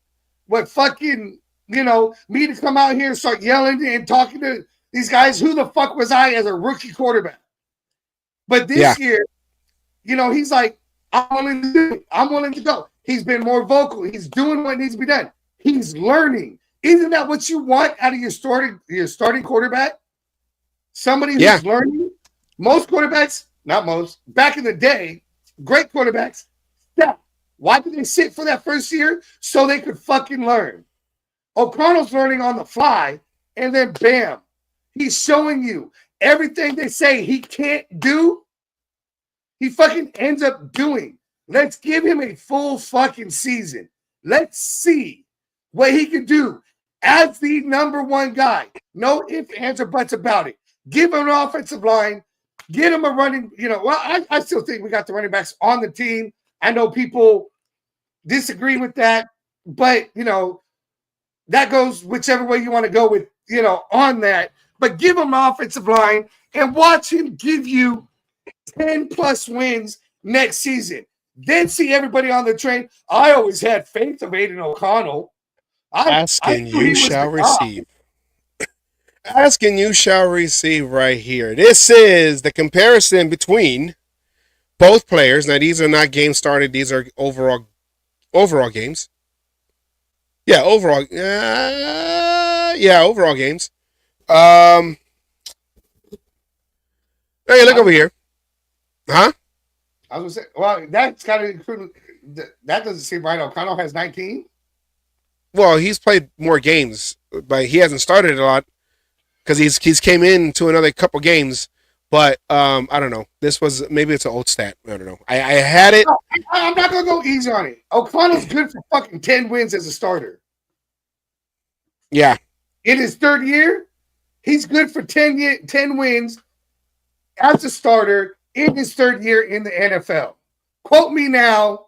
What fucking, me to come out here and start yelling and talking to these guys. Who the fuck was I as a rookie quarterback? But this year, he's like, I'm willing to do it. I'm willing to go. He's been more vocal. He's doing what needs to be done. He's learning. Isn't that what you want out of your starting quarterback? Somebody who's learning. Most quarterbacks, not most, back in the day, great quarterbacks. Step. Why did they sit for that first year? So they could fucking learn. O'Connell's learning on the fly, and then bam, he's showing you everything they say he can't do. He fucking ends up doing. Let's give him a full fucking season. Let's see what he can do as the number one guy. No ifs, ands, or buts about it. Give him an offensive line. Get him a running, I still think we got the running backs on the team. I know people disagree with that, but, that goes whichever way you want to go with, on that. But give him an offensive line and watch him give you 10-plus wins next season. Then see everybody on the train. I always had faith of Aiden O'Connell. Asking you shall receive. Asking you shall receive right here. This is the comparison between both players. Now, these are not games started. These are overall games. Yeah, overall. Overall games. Hey, look over here. Huh? I was going to say, well, that's got to include. That doesn't seem right. O'Connell has 19. Well, he's played more games, but he hasn't started a lot because he's came in to another couple games. But I don't know. Maybe it's an old stat. I don't know. I had it. No, I'm not gonna go easy on it. O'Connell's good for fucking 10 wins as a starter. Yeah. In his third year, he's good for 10 wins as a starter in his third year in the NFL. Quote me now.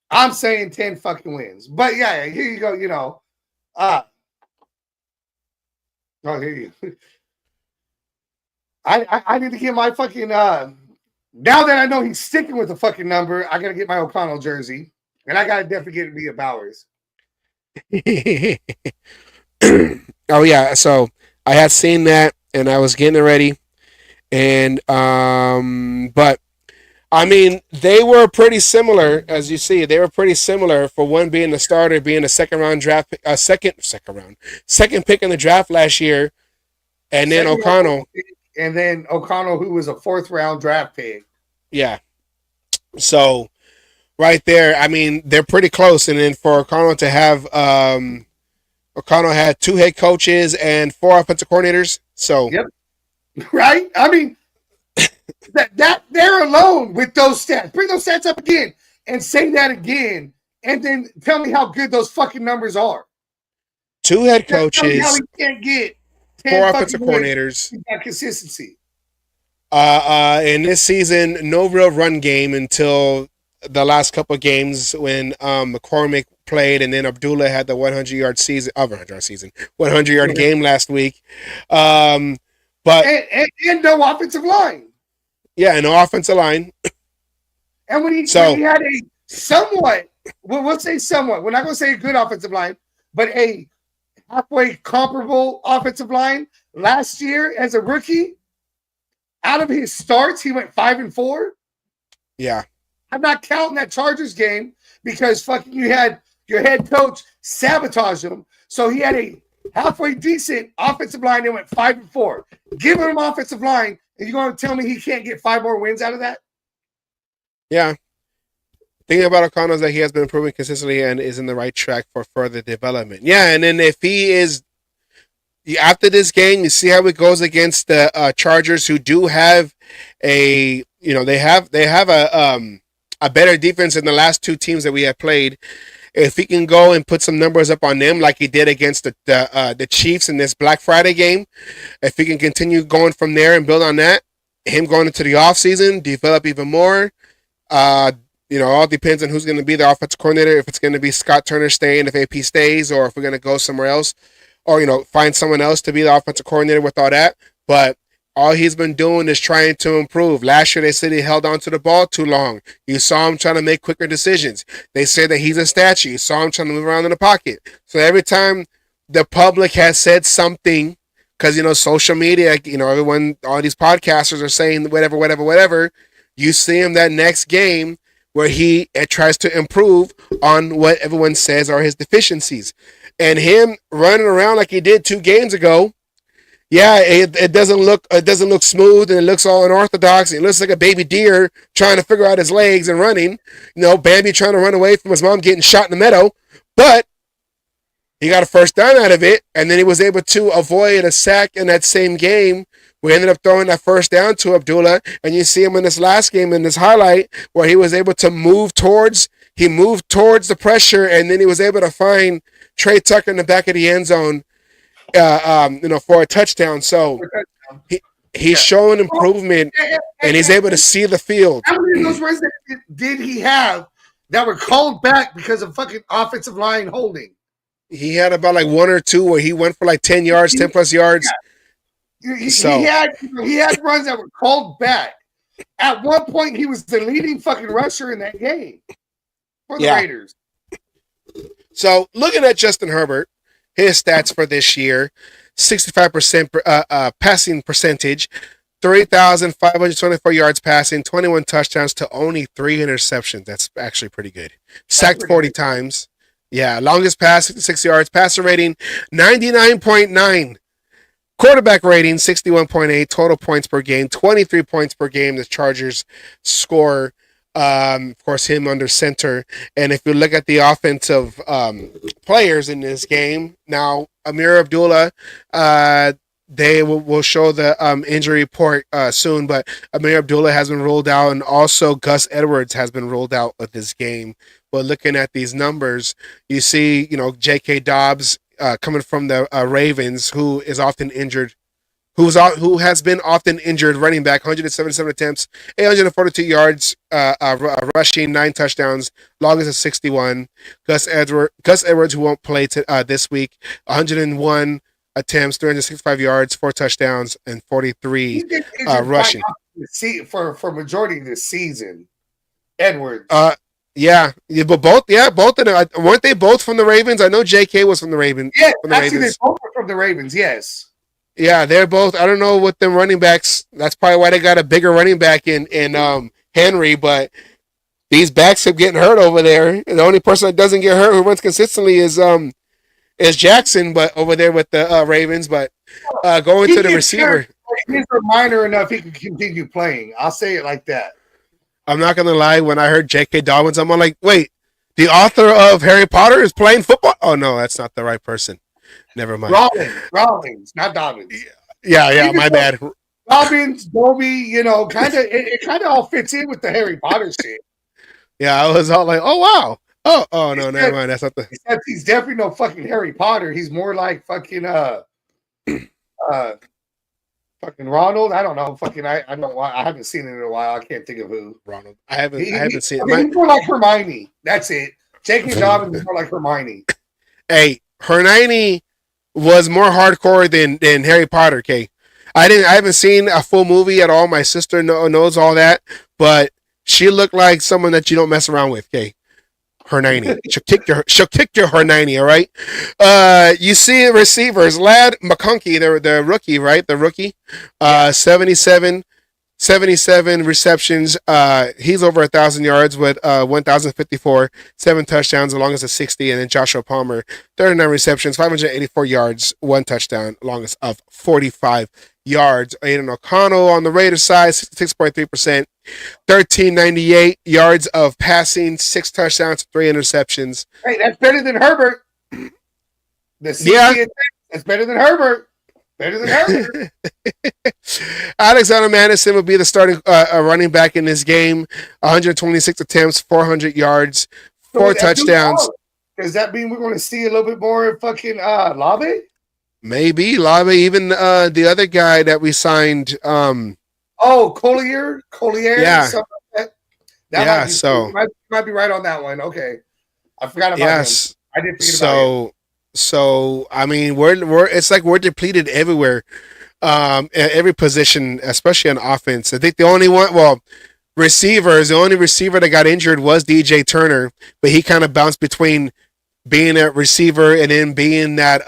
I'm saying 10 fucking wins. But yeah, here you go, here you. I need to get my fucking now that I know he's sticking with the fucking number, I gotta get my O'Connell jersey. And I gotta definitely get it via Bowers. Oh yeah, so I had seen that and I was getting it ready. And but I mean, they were pretty similar, as you see. They were pretty similar for one being the starter, being a second pick in the draft last year, and then O'Connell, who was a fourth round draft pick. Yeah. So right there, I mean, they're pretty close. And then for O'Connell to have, O'Connell had 2 head coaches and 4 offensive coordinators. So yep. Right? I mean, that they're alone with those stats. Bring those stats up again and say that again, and then tell me how good those fucking numbers are. 2 head coaches, how he can't get 4 offensive coordinators. That consistency. In this season, no real run game until the last couple of games when McCormick played, and then Abdullah had the 100-yard season, 100-yard game last week. But and no offensive line. Yeah, and no offensive line. And when he had a somewhat, we'll say somewhat, we're not going to say a good offensive line, but a halfway comparable offensive line last year as a rookie, out of his starts, he went 5-4. Yeah. I'm not counting that Chargers game because fucking you had your head coach sabotage him. So he had a halfway decent offensive line and went 5-4. Give him an offensive line, and you're going to tell me he can't get 5 more wins out of that? Yeah. Thinking about O'Connell is that he has been improving consistently and is in the right track for further development. Yeah, and then if he is, after this game, you see how it goes against the Chargers, who do have they have a better defense than the last 2 teams that we have played. If he can go and put some numbers up on them like he did against the Chiefs in this Black Friday game, if he can continue going from there and build on that, him going into the offseason, develop even more, all depends on who's going to be the offensive coordinator, if it's going to be Scott Turner staying, if AP stays, or if we're going to go somewhere else, or, find someone else to be the offensive coordinator with all that. But all he's been doing is trying to improve. Last year, they said he held on to the ball too long. You saw him trying to make quicker decisions. They said that he's a statue. You saw him trying to move around in the pocket. So every time the public has said something, because, social media, everyone, all these podcasters are saying whatever, you see him that next game where he tries to improve on what everyone says are his deficiencies. And him running around like he did 2 games ago, Yeah, it doesn't look smooth, and it looks all unorthodox. It looks like a baby deer trying to figure out his legs and running. Bambi trying to run away from his mom getting shot in the meadow, but he got a first down out of it, and then he was able to avoid a sack in that same game. We ended up throwing that first down to Abdullah, and you see him in this last game in this highlight where he was able to move towards the pressure, and then he was able to find Trey Tucker in the back of the end zone, for a touchdown. So he's showing improvement, and he's able to see the field. How many of those runs did he have that were called back because of fucking offensive line holding? He had about like one or two where he went for like 10 yards, 10 plus yards. Yeah. He had runs that were called back. At one point, he was the leading fucking rusher in that game for the Raiders. So looking at Justin Herbert, his stats for this year: 65% passing percentage, 3,524 yards passing, 21 touchdowns to only 3 interceptions. That's actually pretty good. Sacked 40 times. Yeah, longest pass, 66 yards. Passer rating, 99.9. Quarterback rating, 61.8. Total points per game, 23 points per game. The Chargers score, of course, him under center. And if you look at the offensive players in this game, now, Amir Abdullah, they will show the injury report soon, but Amir Abdullah has been ruled out, and also Gus Edwards has been ruled out of this game. But looking at these numbers, you see, J.K. Dobbs coming from the Ravens, who is often injured, who has been often injured, running back, 177 attempts, 842 yards, rushing, 9 touchdowns, longest of 61. Gus Edwards, who won't play this week, 101 attempts, 365 yards, 4 touchdowns, and 43 rushing. For majority of this season, Edwards. But both of them, weren't they both from the Ravens? I know J.K. was from the Ravens. Yeah, actually, they both were from the Ravens. Yes. Yeah, they're both. I don't know what them running backs. That's probably why they got a bigger running back in Henry. But these backs keep getting hurt over there. The only person that doesn't get hurt, who runs consistently, is Jackson. But over there with the Ravens. But going to the receiver, he's minor enough he can continue playing. I'll say it like that. I'm not gonna lie. When I heard J.K. Dobbins, I'm like, wait, the author of Harry Potter is playing football? Oh no, that's not the right person. Never mind. Rollins, not Dobbins. Yeah, my bad. Dobbins, Dobie, it kind of all fits in with the Harry Potter shit. Yeah, I was all like, oh wow. Oh no, never mind. That's not the. Except he's definitely no fucking Harry Potter. He's more like fucking fucking Ronald. I don't know. Fucking I don't. I haven't seen it in a while. I can't think of who. Ronald. I haven't seen it. He's more like Hermione. That's it. J.K. Dobbins is more like Hermione. Hey, Hermione was more hardcore than Harry Potter. Okay, I haven't seen a full movie at all. My sister knows all that, but she looked like someone that you don't mess around with. Okay. Hermione. She'll kick your Hermione, all right? You see receivers, Lad McConkey, the rookie, right? The rookie. 77 receptions. He's over 1,000 yards with 1,054, 7 touchdowns, the longest of 60. And then Joshua Palmer, 39 receptions, 584 yards, 1 touchdown, longest of 45 yards. Aiden O'Connell on the Raiders side, 66.3%. 1,398 yards of passing, 6 touchdowns, 3 interceptions. Hey, that's better than Herbert. That's better than Herbert. Better than Herbert. Alexander Madison will be the starting running back in this game. 126 attempts, 400 yards, 4 touchdowns. Does that mean we're going to see a little bit more fucking Lave? Maybe Lave, even the other guy that we signed. Collier. Yeah. Like that. Might be right on that one. Okay, I forgot about him. I did forget about him. So I mean, it's like we're depleted everywhere, at every position, especially on offense. I think the only receiver that got injured was DJ Turner, but he kind of bounced between being a receiver and then being that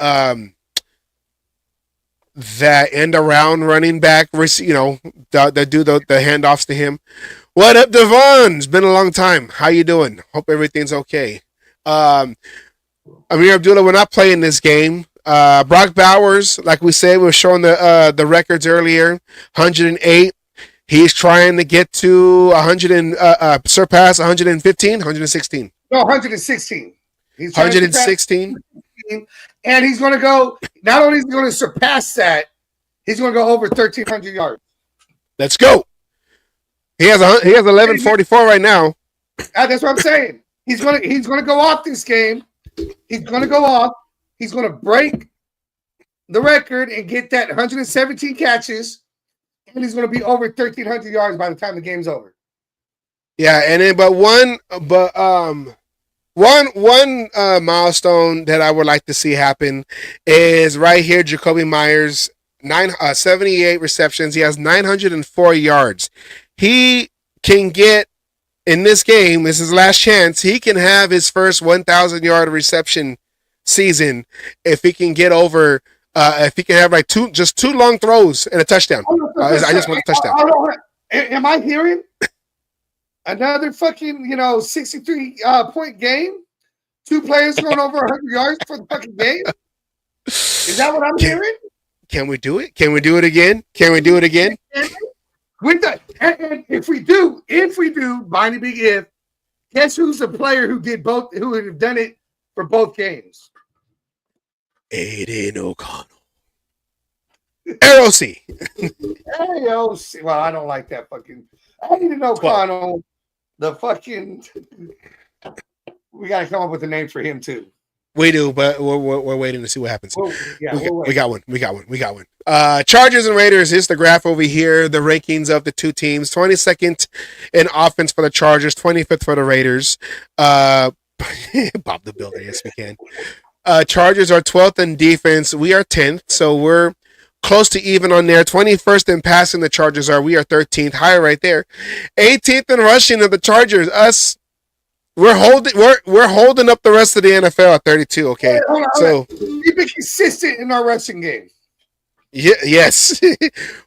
end around running back, that do the handoffs to him. What up, Devon? It's been a long time. How you doing? Hope everything's okay. Amir Abdullah will not play in this game. Brock Bowers, like we said, we were showing the records earlier. 108. He's trying to get to 100 and surpass 115, 116. No, 116. He's 116. And he's going to go. Not only is he going to surpass that, he's going to go over 1,300 yards. Let's go. He has 1144 right now. That's what I'm saying. He's going to go off this game. He's going to go off. He's going to break the record and get that 117 catches, and he's going to be over 1,300 yards by the time the game's over. Yeah, and then one milestone that I would like to see happen is right here. Jacoby Myers, 78 receptions. He has 904 yards. He can get in this game. This is his last chance. He can have his first 1,000-yard reception season if he can get over. If he can have like two long throws and a touchdown. I just want a touchdown. Am I hearing another fucking 63 point game? 2 players going over 100 yards for the fucking game? Is that what I'm hearing? Can we do it? Can we do it again? Can we do it again? And if we do, Bonnie Big If, guess who's the player who did both, who would have done it for both games? Aiden O'Connell. ROC. AOC. Well, I don't like that fucking Aiden O'Connell. The fucking we gotta come up with a name for him too. We do, but we're waiting to see what happens. We got one. Chargers and Raiders. Here's the graph over here. The rankings of the two teams. 22nd in offense for the Chargers. 25th for the Raiders. Bob the Builder. Yes, we can. Chargers are 12th in defense. We are 10th, so we're close to even on there. 21st in passing, the Chargers are. We are 13th, higher right there. 18th in rushing of the Chargers. Us, we're holding up the rest of the NFL at 32. Okay, so we've been consistent in our rushing game. Yeah, yes,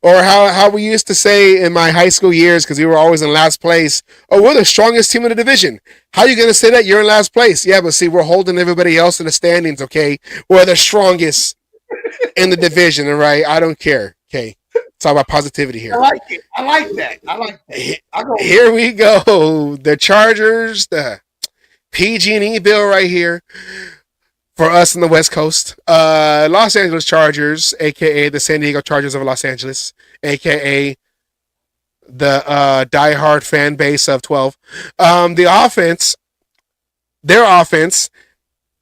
or how we used to say in my high school years, because we were always in last place. Oh, we're the strongest team in the division. How are you going to say that? You're in last place. Yeah, but see, we're holding everybody else in the standings, okay? We're the strongest in the division, all right? I don't care, okay? It's all about positivity here. I like it. I like that. Here we go. The Chargers, the PG&E bill right here. For us in the West Coast, Los Angeles Chargers, a.k.a. the San Diego Chargers of Los Angeles, a.k.a. the diehard fan base of 12. The offense, their offense,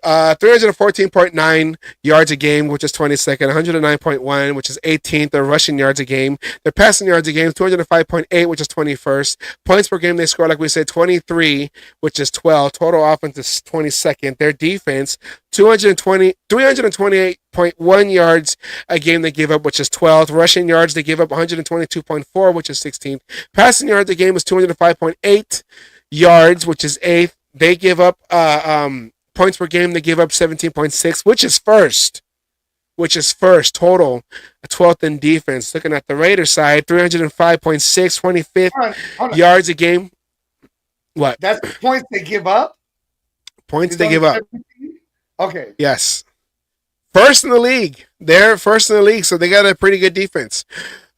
314.9 yards a game, which is 22nd, 109.1, which is 18th. Their rushing yards a game. Their passing yards a game, 205.8, which is 21st. Points per game, they score, like we said, 23, which is 12. Total offense is 22nd. Their defense, 328.1 yards a game they give up, which is 12th. Rushing yards, they give up 122.4, which is 16th. Passing yards a game is 205.8 yards, which is 8th. They give up points per game, they give up 17.6, which is first. Total, 12th in defense. Looking at the Raiders side, 305.6, 25th yards a game. What? That's the points they give up? Points they give up. Okay. Yes. First in the league. They're first in the league, so they got a pretty good defense.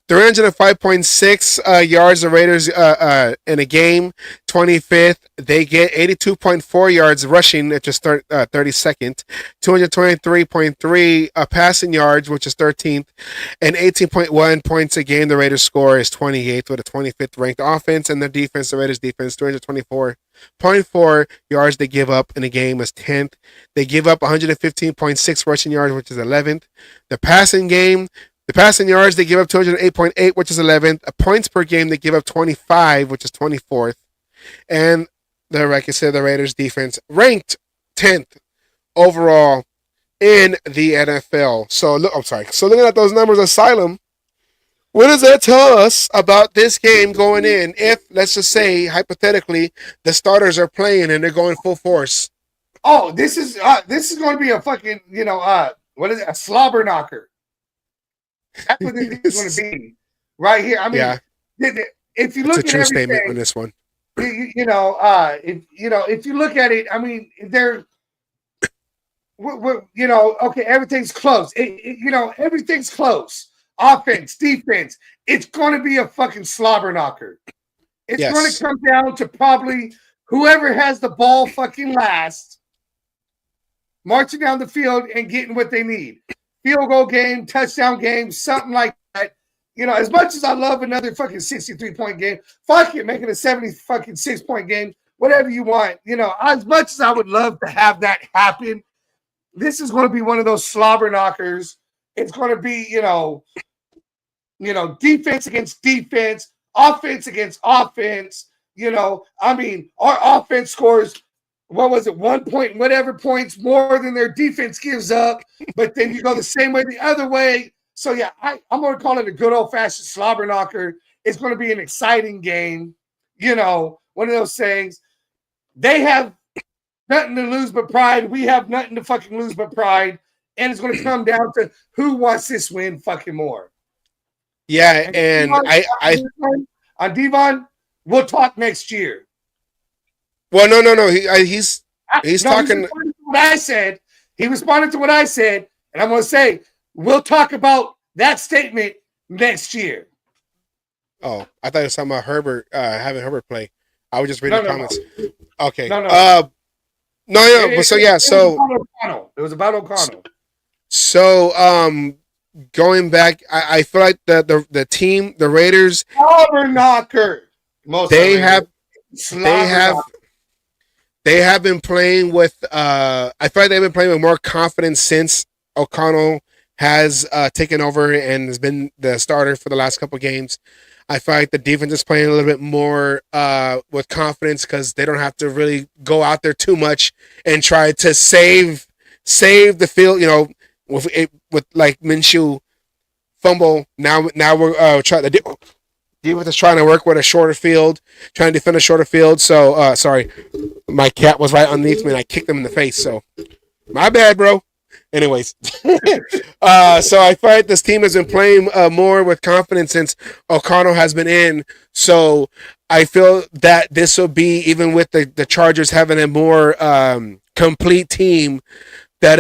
305.6 yards the Raiders in a game. 25th. They get 82.4 yards rushing, which is 32nd. 223.3 passing yards, which is 13th. And 18.1 points a game the Raiders score is 28th with a 25th ranked offense. And their defense, the Raiders defense, 324.4 yards they give up in a game is 10th. They give up 115.6 rushing yards, which is 11th. The passing yards, they give up 208.8, which is 11th. Points per game, they give up 25, which is 24th. And like I said, the Raiders defense ranked 10th overall in the NFL. So looking at those numbers, Asylum, what does that tell us about this game going in? If, let's just say, hypothetically, the starters are playing and they're going full force. Oh, this is going to be a fucking, what is it? A slobber knocker. That's what this is going to be right here. I mean, yeah. If you look at everything, statement on this one. If you look at it, I mean, okay, everything's close. Everything's close. Offense, defense. It's going to be a fucking slobber knocker. It's going to come down to probably whoever has the ball fucking last, marching down the field and getting what they need. Field goal game, touchdown game, something like that. As much as I love another fucking 63-point game, fuck it, making a 76-point game, whatever you want. As much as I would love to have that happen, this is going to be one of those slobber knockers. It's going to be, defense against defense, offense against offense. Our offense scores, what was it, 1 point, whatever points more than their defense gives up. But then you go the same way the other way. So, yeah, I'm going to call it a good old-fashioned slobber knocker. It's going to be an exciting game. One of those things. They have nothing to lose but pride. We have nothing to fucking lose but pride. And it's going to come down to who wants this win fucking more. Yeah, and on Devon, we'll talk next year. Well, no. He's talking. He responded to what I said. He responded to what I said, and I'm going to say we'll talk about that statement next year. Oh, I thought it was talking about Herbert having Herbert play. I was just reading the comments. No. Okay. No. It was about O'Connell. So, going back, I feel like the team, the Raiders, slobber knocker. They have been playing with. I feel like they've been playing with more confidence since O'Connell has taken over and has been the starter for the last couple of games. I feel like the defense is playing a little bit more with confidence because they don't have to really go out there too much and try to save the field. With like Minshew fumble. Now we're trying to defense is trying to work with a shorter field, trying to defend a shorter field. So sorry, my cat was right underneath me and I kicked him in the face. So my bad, bro. Anyways, so I feel like this team has been playing more with confidence since O'Connell has been in. So I feel that this will be, even with the Chargers having a more complete team, that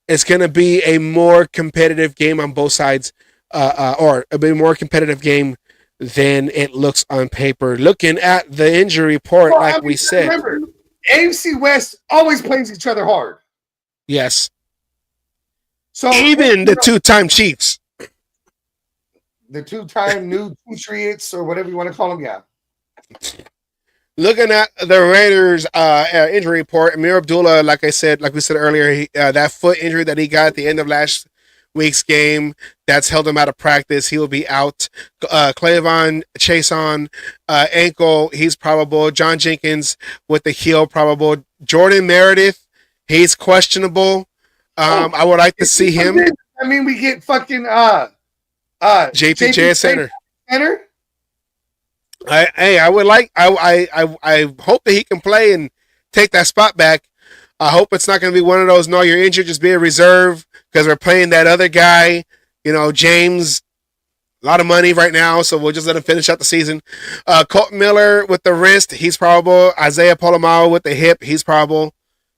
it's going to be a more competitive game on both sides, or a bit more competitive game than it looks on paper. Looking at the injury report, we said. Remember, AFC West always plays each other hard. Yes. So even the two-time Chiefs. The two-time new Patriots, or whatever you want to call them, yeah. Looking at the Raiders' injury report, Amir Abdullah, like we said earlier, that foot injury that he got at the end of last week's game, that's held him out of practice. He will be out. Clavon Chason, ankle, he's probable. John Jenkins with the heel, probable. Jordan Meredith, he's questionable. I would like to see him. We get fucking JPJ center. I would like. I hope that he can play and take that spot back. I hope it's not going to be one of those. No, you're injured. Just be a reserve because we're playing that other guy. James. A lot of money right now, so we'll just let him finish out the season. Colton Miller with the wrist, he's probable. Isaiah Polamalu with the hip, he's probable.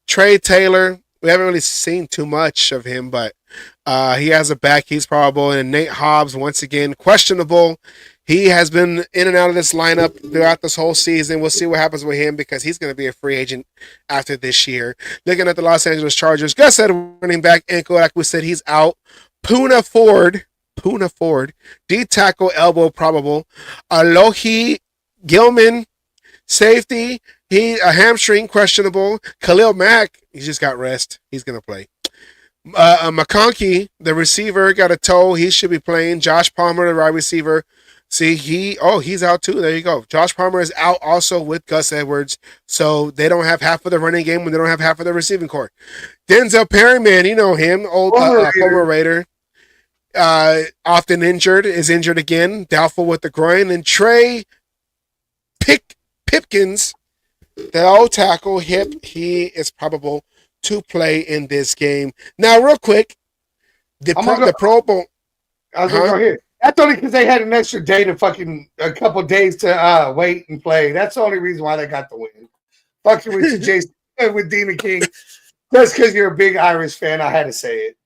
Trey Taylor, we haven't really seen too much of him, but he has a back, he's probable. And Nate Hobbs, once again, questionable. He has been in and out of this lineup throughout this whole season. We'll see what happens with him because he's going to be a free agent after this year. Looking at the Los Angeles Chargers, Gus said running back ankle, like we said, he's out. Poona Ford, D tackle elbow probable. Alohi Gilman, safety, he a hamstring questionable. Khalil Mack, he just got rest. He's going to play. McConkey, the receiver, got a toe. He should be playing. Josh Palmer, the wide receiver. See, he's out too. There you go. Josh Palmer is out also with Gus Edwards. So they don't have half of the running game when they don't have half of the receiving core. Denzel Perryman, you know him, old former Raider. Often injured, is injured again. Doubtful with the groin. And Trey Pipkins, the old tackle, hip, he is probable to play in this game. Now, real quick, the Pro Bowl. I was going to go here. That's only because they had an extra day to a couple days to wait and play. That's the only reason why they got the win. Fucking with Jason, with Demon King. Just because you're a big Irish fan, I had to say it.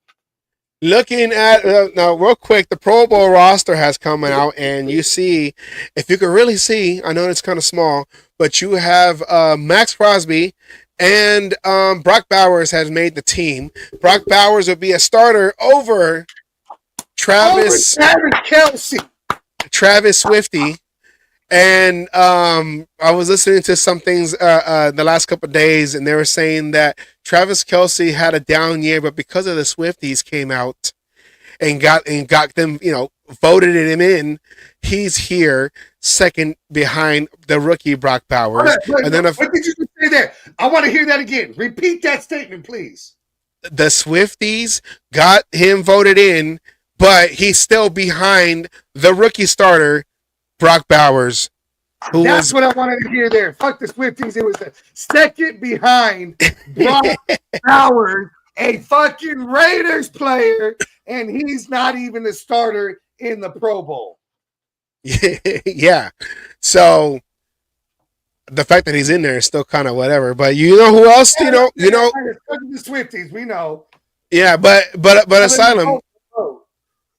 Looking at now, real quick, the Pro Bowl roster has come out, and you see, if you can really see, I know it's kind of small, but you have Max Crosby and Brock Bowers has made the team. Brock Bowers would be a starter over Travis Kelce. Travis Swifty. And I was listening to some things the last couple of days, and they were saying that Travis Kelce had a down year, but because of the Swifties came out and got them, voted him in, he's here second behind the rookie Brock Bowers. What did you just say there? I want to hear that again. Repeat that statement, please. The Swifties got him voted in, but he's still behind the rookie starter Brock Bowers. That's what I wanted to hear there. Fuck the Swifties. It was the second behind Brock Bowers, a fucking Raiders player, and he's not even the starter in the Pro Bowl. Yeah. So the fact that he's in there is still kind of whatever. But you know who else? The Swifties, we know. Yeah, but Asylum.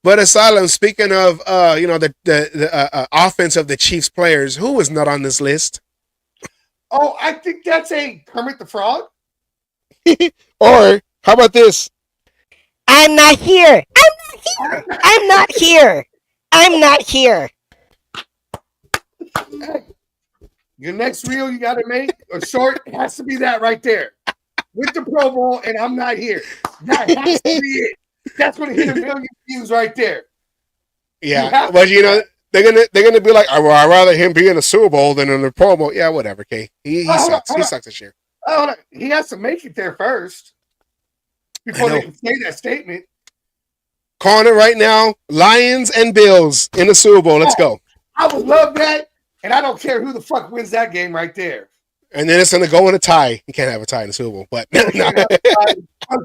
But Asylum, speaking of the offense of the Chiefs players, who was not on this list? Oh, I think that's a Kermit the Frog. Or how about this? I'm not here. I'm not here. I'm not here. Your next reel you got to make or short has to be that right there with the Pro Bowl, and I'm not here. That has to be it. That's going to hit 1 million views right there. Yeah, but they're gonna be like, I'd rather him be in the Super Bowl than in the Pro Bowl. Yeah, whatever. Okay, he sucks. He sucks this year. He has to make it there first before they can say that statement. Calling it right now: Lions and Bills in the Super Bowl. Let's go. I would love that, and I don't care who the fuck wins that game right there. And then it's gonna go in a tie. You can't have a tie in the Super Bowl, but no.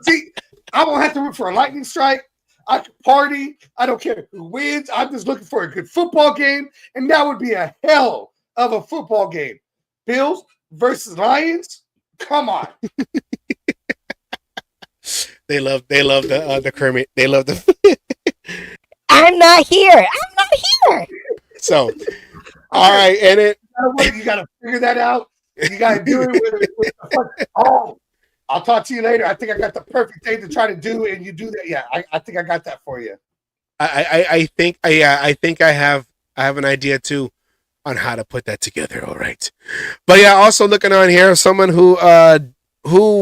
See, I won't have to root for a lightning strike. I can party. I don't care who wins. I'm just looking for a good football game, and that would be a hell of a football game. Bills versus Lions. Come on. They love the Kermit. They love the. I'm not here. I'm not here. So, all right, and you got to figure that out. You got to do it with oh. I'll talk to you later. I think I got the perfect thing to try to do, and you do that. Yeah, I think I got that for you. I think I have an idea too on how to put that together. All right, but yeah, also looking on here, someone who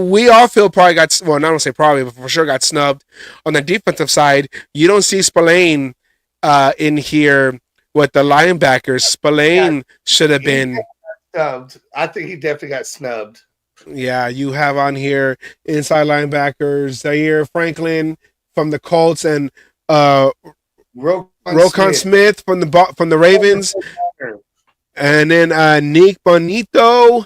we all feel probably got, well, not gonna say probably, but for sure got snubbed on the defensive side. You don't see Spillane in here with the linebackers. Spillane should have been snubbed. I think he definitely got snubbed. Yeah, you have on here inside linebackers Zaire Franklin from the Colts and Roquan Smith from the Ravens, and then Nick Bonito,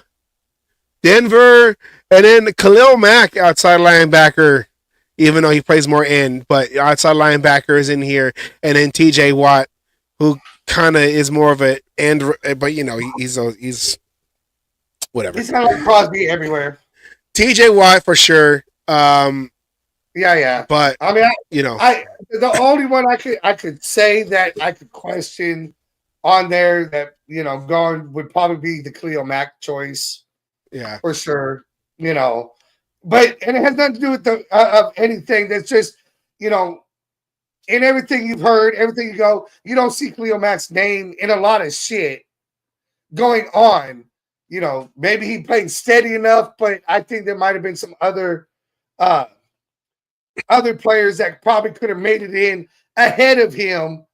Denver, and then Khalil Mack outside linebacker. Even though he plays more end, but outside linebacker is in here, and then T.J. Watt, who kind of is more of an end, but he's. Whatever. He's kind of like Crosby everywhere. TJ Watt for sure. Yeah. But I mean, the only one I could say that I could question on there that going would probably be the Khalil Mack choice. Yeah, for sure. But it has nothing to do with the of anything. That's just in everything you've heard, everything you go, you don't see Khalil Mack's name in a lot of shit going on. Maybe he played steady enough, but I think there might have been some other players that probably could have made it in ahead of him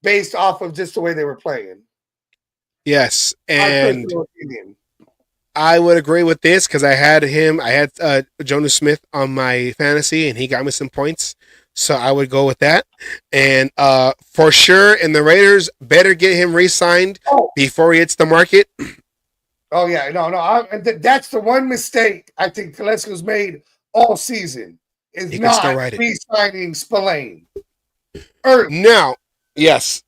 based off of just the way they were playing. Yes, and I would agree with this because I had Jonas Smith on my fantasy, and he got me some points. So I would go with that. And for sure, and the Raiders better get him re-signed before he hits the market. Oh, yeah. No. That's the one mistake I think Telesco's made all season is not re-signing Spillane. Now, as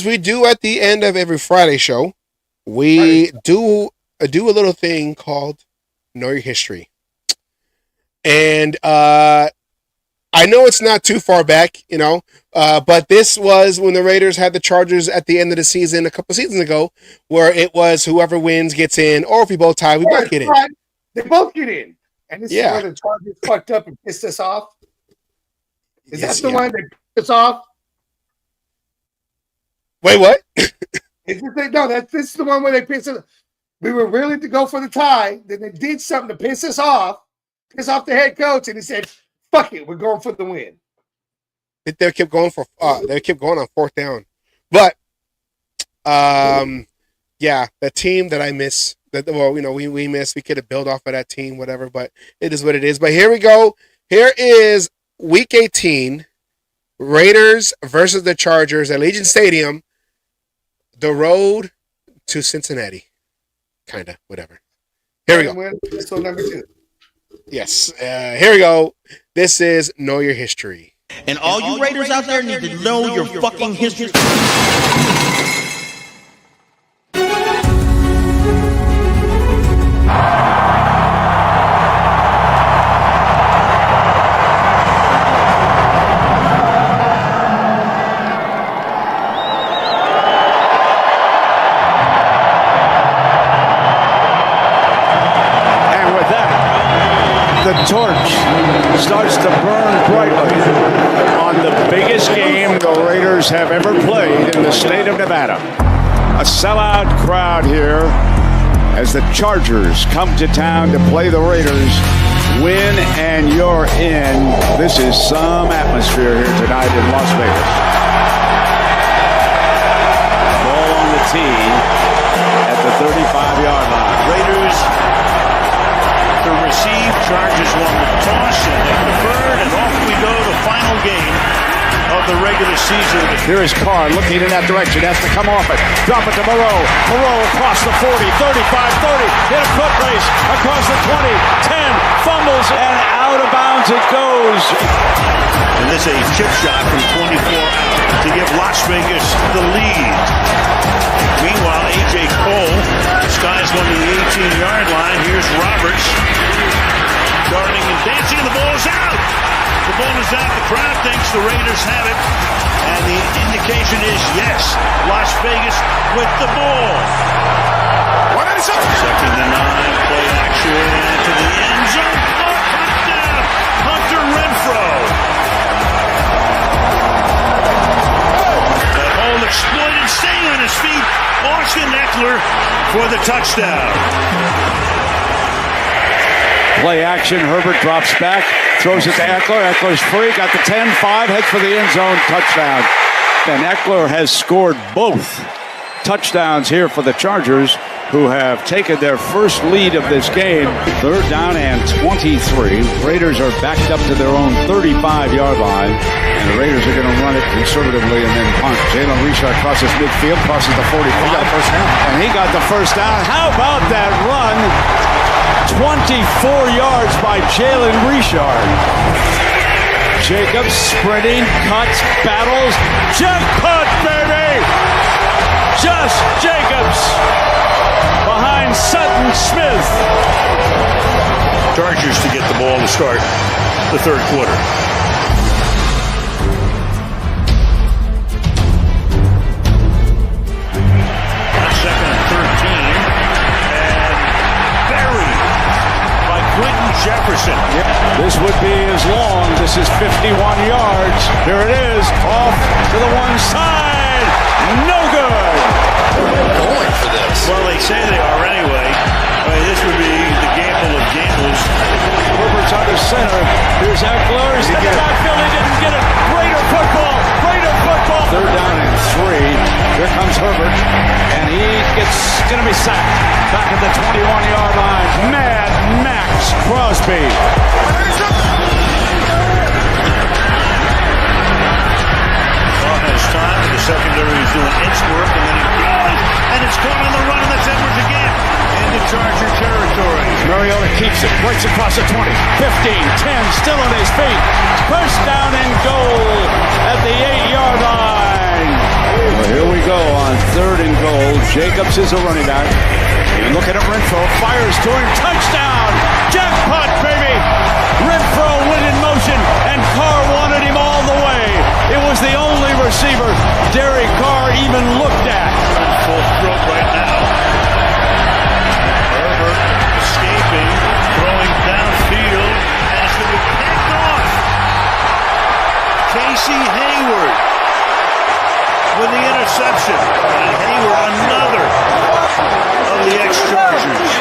we do at the end of every Friday show, we do a little thing called Know Your History. And I know it's not too far back, but this was when the Raiders had the Chargers at the end of the season a couple seasons ago, where it was whoever wins gets in, or if we both tie, we both get in. They both get in. And this is where the Chargers fucked up and pissed us off. Is that the one that pissed us off? Wait, what? This is the one where they pissed us off. We were willing to go for the tie. Then they did something to piss us off, piss off the head coach, and he said, "Fuck it, we're going for the win." They kept going on fourth down, but the team that I miss. We missed. We could have built off of that team, whatever. But it is what it is. But here we go. Here is Week 18, Raiders versus the Chargers at Allegiant Stadium. The road to Cincinnati. Kinda, whatever. Here we go. Episode number 2. Yes. Here we go. This is Know Your History. And all you Raiders out there need to know your fucking history. The torch starts to burn brightly on the biggest game the Raiders have ever played in the state of Nevada. A sellout crowd here as the Chargers come to town to play the Raiders. Win and you're in. This is some atmosphere here tonight in Las Vegas. Ball on the tee at the 35-yard line. Raiders to receive. Chargers won the toss and they preferred, and off we go. The final game of the regular season. Here is Carr looking in that direction. Has to come off it. Drop it to Moreau. Moreau across the 40, 35, 30. Hit a foot race across the 20, 10. Fumbles and out of bounds it goes. And this is a chip shot from 24 out to give Las Vegas the lead. Meanwhile, A.J. Cole skies on the 18-yard line. Here's Roberts darting and dancing. The ball is out. The ball is out. The crowd thinks the Raiders have it. And the indication is yes, Las Vegas with the ball. What is up? 2nd and 9, play action to the end zone. Oh, touchdown, Hunter Renfrow. That hole exploited, staying on his feet. Austin Eckler for the touchdown. Play action. Herbert drops back, throws it to Eckler. Eckler's free. Got the 10, 5, heads for the end zone. Touchdown. And Eckler has scored both touchdowns here for the Chargers, who have taken their first lead of this game. 3rd down and 23. Raiders are backed up to their own 35-yard line. And the Raiders are going to run it conservatively and then punt. Jalen Richard crosses midfield, crosses the 45. He got first down. And he got the first down. How about that run? 24 yards by Jalen Richard. Jacobs sprinting, cuts, battles. Jackpot, baby! Just Jacobs behind Sutton Smith. Chargers to get the ball to start the 3rd quarter. Jefferson. Yeah, this would be as long. This is 51 yards. Here it is. Off to the one side. No good. Going for this. Well, they say they are anyway. I mean, this would be the gamble of gambles. Herbert's under center. Here's Eckler. He's in the backfield. He didn't get it. Raider football. Raider football. 3rd down and 3. Here comes Herbert. And he gets going to be sacked. Back at the 21-yard line. Mad Max Crosby. Ball has time. The secondary is doing its work. And then he throws. And it's caught on the run. And that's Edwards again. Into Charger territory. Mariota keeps it. Breaks across the 20. 15. 10. Still on his feet. First down and goal at the 8-yard line. Well, here we go on 3rd and goal. Jacobs is a running back. You look at him, Renfrow fires to him. Touchdown! punt, baby. Renfro went in motion, and Carr wanted him all the way. It was the only receiver Derek Carr even looked at. Full throat right now. Herbert escaping, throwing downfield, and it's going to be picked off. Casey Hayward with the interception. And Hayward, another of the ex-Chargers.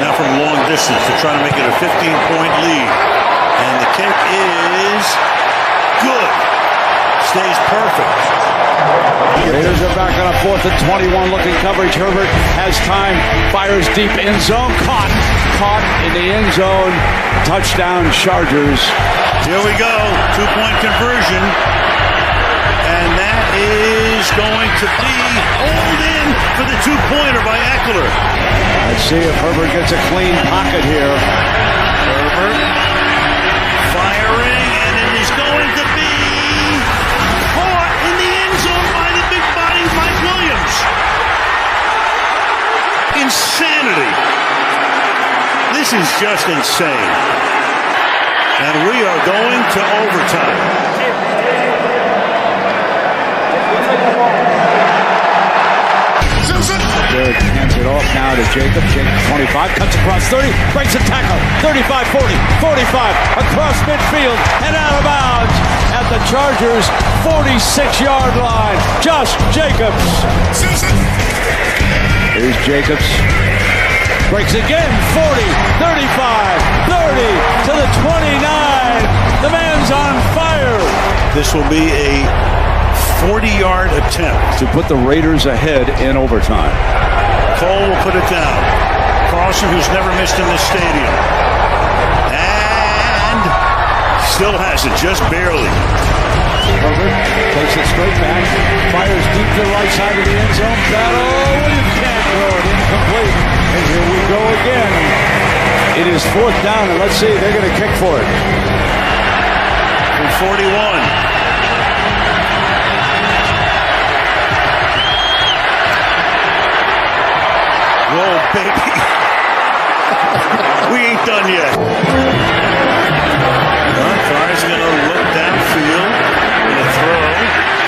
Now from long distance, they're trying to make it a 15-point lead. And the kick is good. Stays perfect. Raiders are back on a 4th and 21 looking coverage. Herbert has time, fires deep end zone, caught in the end zone. Touchdown Chargers. Here we go, 2-point conversion. And that is going to be hauled in for the 2-pointer by Eckler. Let's see if Herbert gets a clean pocket here. Herbert firing, and it is going to be caught in the end zone by the big body Mike Williams. Insanity. This is just insane. And we are going to overtime. Derek hands it off now to Jacob. Jacob 25, cuts across 30, breaks a tackle. 35, 40, 45, across midfield and out of bounds at the Chargers' 46-yard line. Josh Jacobs. Here's Jacobs. Breaks again, 40, 35, 30 to the 29. The man's on fire. This will be a 40-yard attempt to put the Raiders ahead in overtime. Cole will put it down. Carlson, who's never missed in this stadium. And still has it, just barely. Herbert takes it straight back, fires deep to the right side of the end zone. Battle, you can't throw it, incomplete. And here we go again. It is 4th down, and let's see, they're going to kick for it. From 41. Roll, baby. We ain't done yet. Carr's going to look downfield with a throw,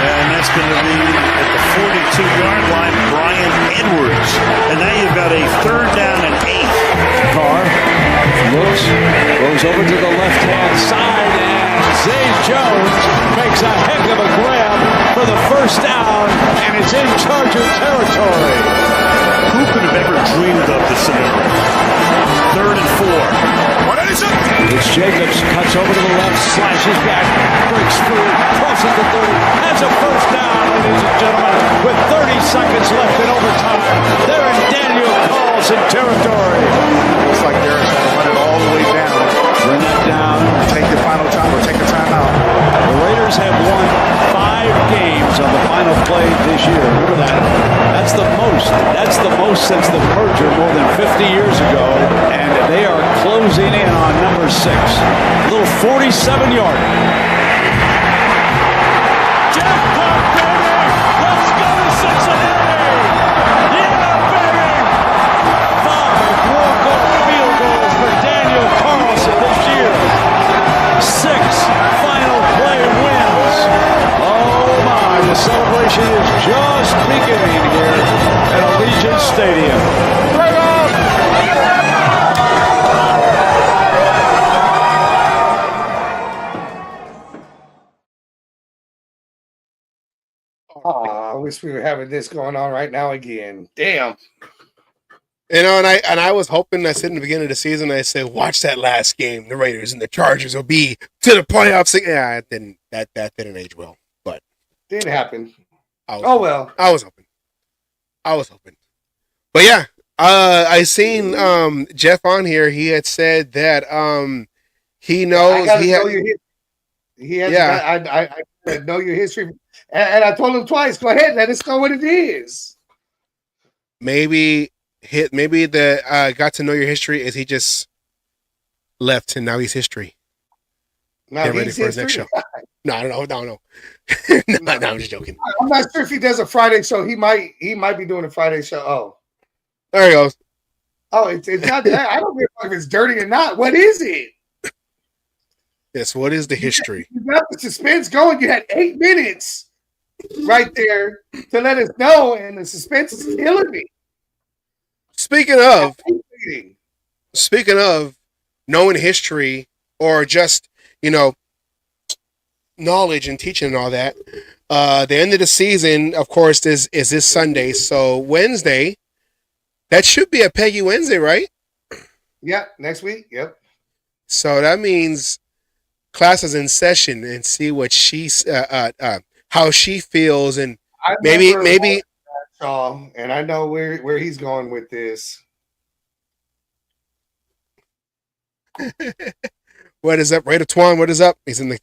and that's going to be at the 42-yard line, Brian Edwards. And now you've got a 3rd down and 8. Carr looks, goes over to the left-hand side, and Zay Jones makes a heck of a grab for the 1st down, and it's in Charger territory. Who could have ever dreamed of this scenario? 3rd and 4. What is it? It's Jacobs, cuts over to the left, slashes back, breaks through, crosses the 30, has a 1st down, ladies and gentlemen, with 30 seconds left in overtime. They're in Daniel Carlson territory. Looks like they're going to run it all the way down. Bring that down. Take the final time or take a timeout. The Raiders have won 5 games on the final play this year. Remember that. That's the most. That's the most since the merger more than 50 years ago. And they are closing in on number 6. A little 47-yarder. Jackpot, baby! Let's go to Cincinnati! Yeah, baby! 5 walk-off field goals for Daniel Carlson this year. 6 final play wins. Oh my, the celebration is just beginning here at Allegiant Stadium. Oh, I wish we were having this going on right now again. Damn. You know, and I was hoping, I said in the beginning of the season, I said, watch that last game, the Raiders and the Chargers will be to the playoffs. Yeah, that didn't age well, but didn't happen. Well. I was hoping. But yeah, I seen Jeff on here. He had said that he knows I know your history, and I told him twice. Go ahead, let us know what it is. Maybe the got to know your history is he just left and now he's history. Now get he's ready for his next show. No, I don't know. No, I'm just joking. I'm not sure if he does a Friday show. He might be doing a Friday show. Oh, there he goes. Oh, it's not that. I don't give a fuck if it's dirty or not. What is it? Yes, what is the history? You got the suspense going. You had 8 minutes right there to let us know, and the suspense is killing me. Speaking of knowing history or just, knowledge and teaching and all that, the end of the season, of course, is this Sunday. So Wednesday, that should be a Peggy Wednesday, right? Yep, next week. Yep. So that means class is in session and see what how she feels, and maybe and I know where he's going with this. What is up, Raider Twan? What is up? He's in the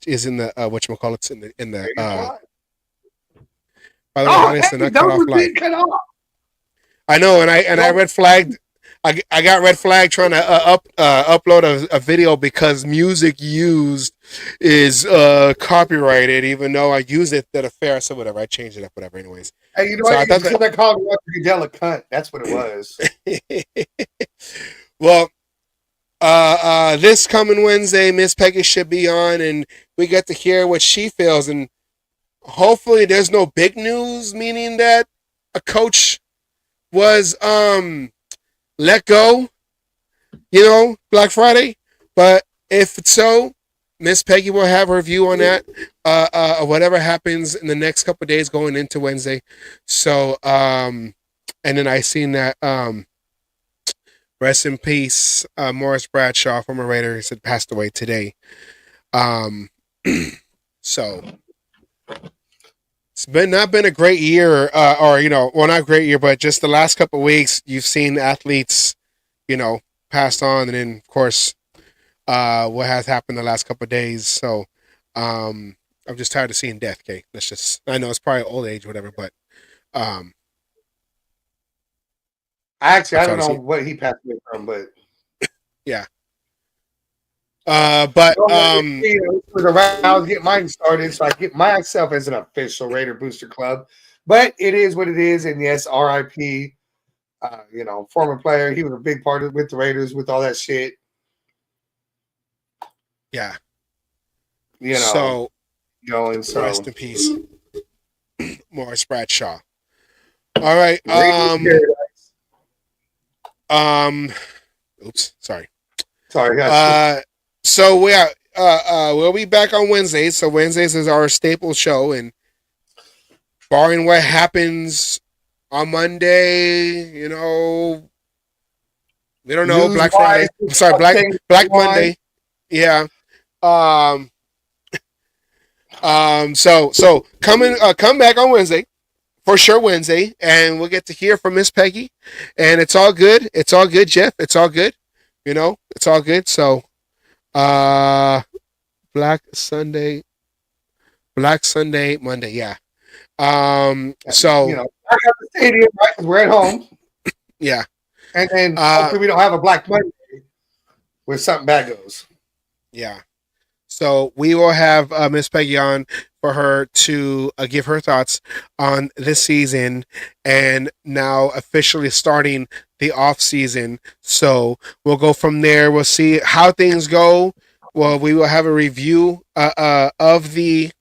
whatchamacallit's in the by the way, honest and not cut off live. I know, and I red flagged. I got red flag trying to upload a video because music used is copyrighted, even though I used it at a fair. So whatever, I changed it up, whatever. Anyways, hey, you know what? I called Roger Goodell a cunt. That's what it was. Well, this coming Wednesday, Miss Peggy should be on, and we get to hear what she feels, and hopefully, there's no big news, meaning that a coach was let go, Black Friday. But if it's so, Miss Peggy will have her view on that, whatever happens in the next couple of days going into Wednesday. So, and then I seen that, rest in peace, Morris Bradshaw, former Raider, he said passed away today. So it's not been a great year, not great year, but just the last couple of weeks, you've seen athletes, passed on, and then of course, what has happened the last couple of days. So, I'm just tired of seeing death. Okay, I know it's probably old age, whatever, but, I don't know what he passed away from, but yeah. For the round, get mine started, so I get myself as an official Raider Booster Club. But it is what it is, and yes, RIP. Former player, he was a big part with the Raiders with all that shit. Yeah. So rest in peace, Morris Bradshaw. All right. Oops. Sorry. So we'll be back on Wednesdays. So Wednesdays is our staple show, and barring what happens on Monday, we don't know. Black Friday. I'm sorry, Black Monday. Yeah. So come back on Wednesday. For sure Wednesday, and we'll get to hear from Miss Peggy, and it's all good. It's all good, Jeff. It's all good. It's all good. So, Black Sunday, Monday, yeah. So I got the stadium right because we're at home. Yeah, and then hopefully we don't have a Black Monday where something bad goes. Yeah. So we will have Miss Peggy on for her to give her thoughts on this season and now officially starting the off season. So we'll go from there. We'll see how things go. Well, we will have a review of the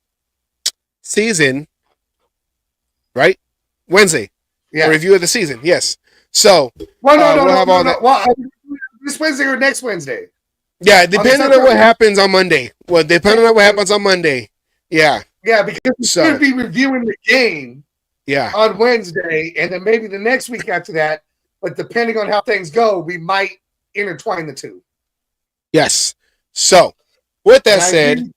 season, right? Wednesday. Yeah. A review of the season. Yes. So we'll have all that. Well, this Wednesday or next Wednesday? Yeah, depending on what happens on Monday. Well, depending on what happens on Monday. Yeah. Yeah, because we're going to be reviewing the game on Wednesday, and then maybe the next week after that. But depending on how things go, we might intertwine the two. Yes. So, with that said.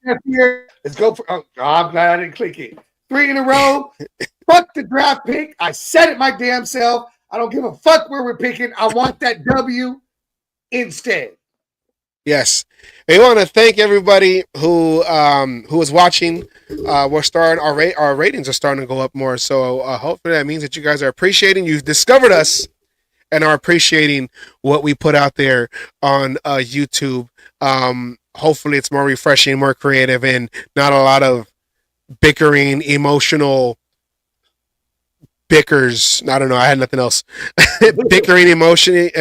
Let's go for I'm glad I didn't click it. 3 in a row. Fuck the draft pick. I said it my damn self. I don't give a fuck where we're picking. I want that W instead. Yes, we want to thank everybody who is watching. We're starting our ratings are starting to go up more. So hopefully that means that you guys are appreciating. You've discovered us and are appreciating what we put out there on YouTube. Hopefully it's more refreshing, more creative, and not a lot of bickering, emotional bickers. I don't know. I had nothing else. Bickering emotionally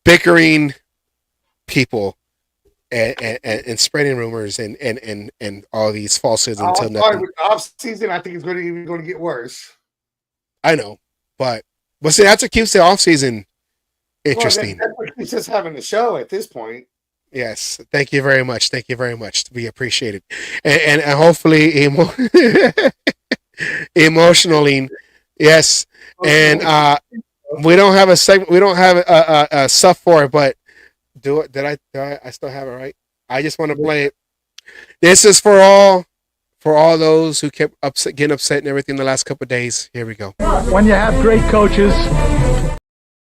bickering people and spreading rumors and all these falsehoods until nothing. With the off season, I think it's going to get worse. I know, but see, that's what keeps the off season interesting. Well, that's what keeps us having the show at this point. Yes, thank you very much. Thank you very much. We appreciate it, and hopefully emotionally, yes. And we don't have a segment. We don't have a stuff for it, but did I still have it right? I just want to play it. This is for all those who kept getting upset and everything the last couple of days. Here we go. When you have great coaches.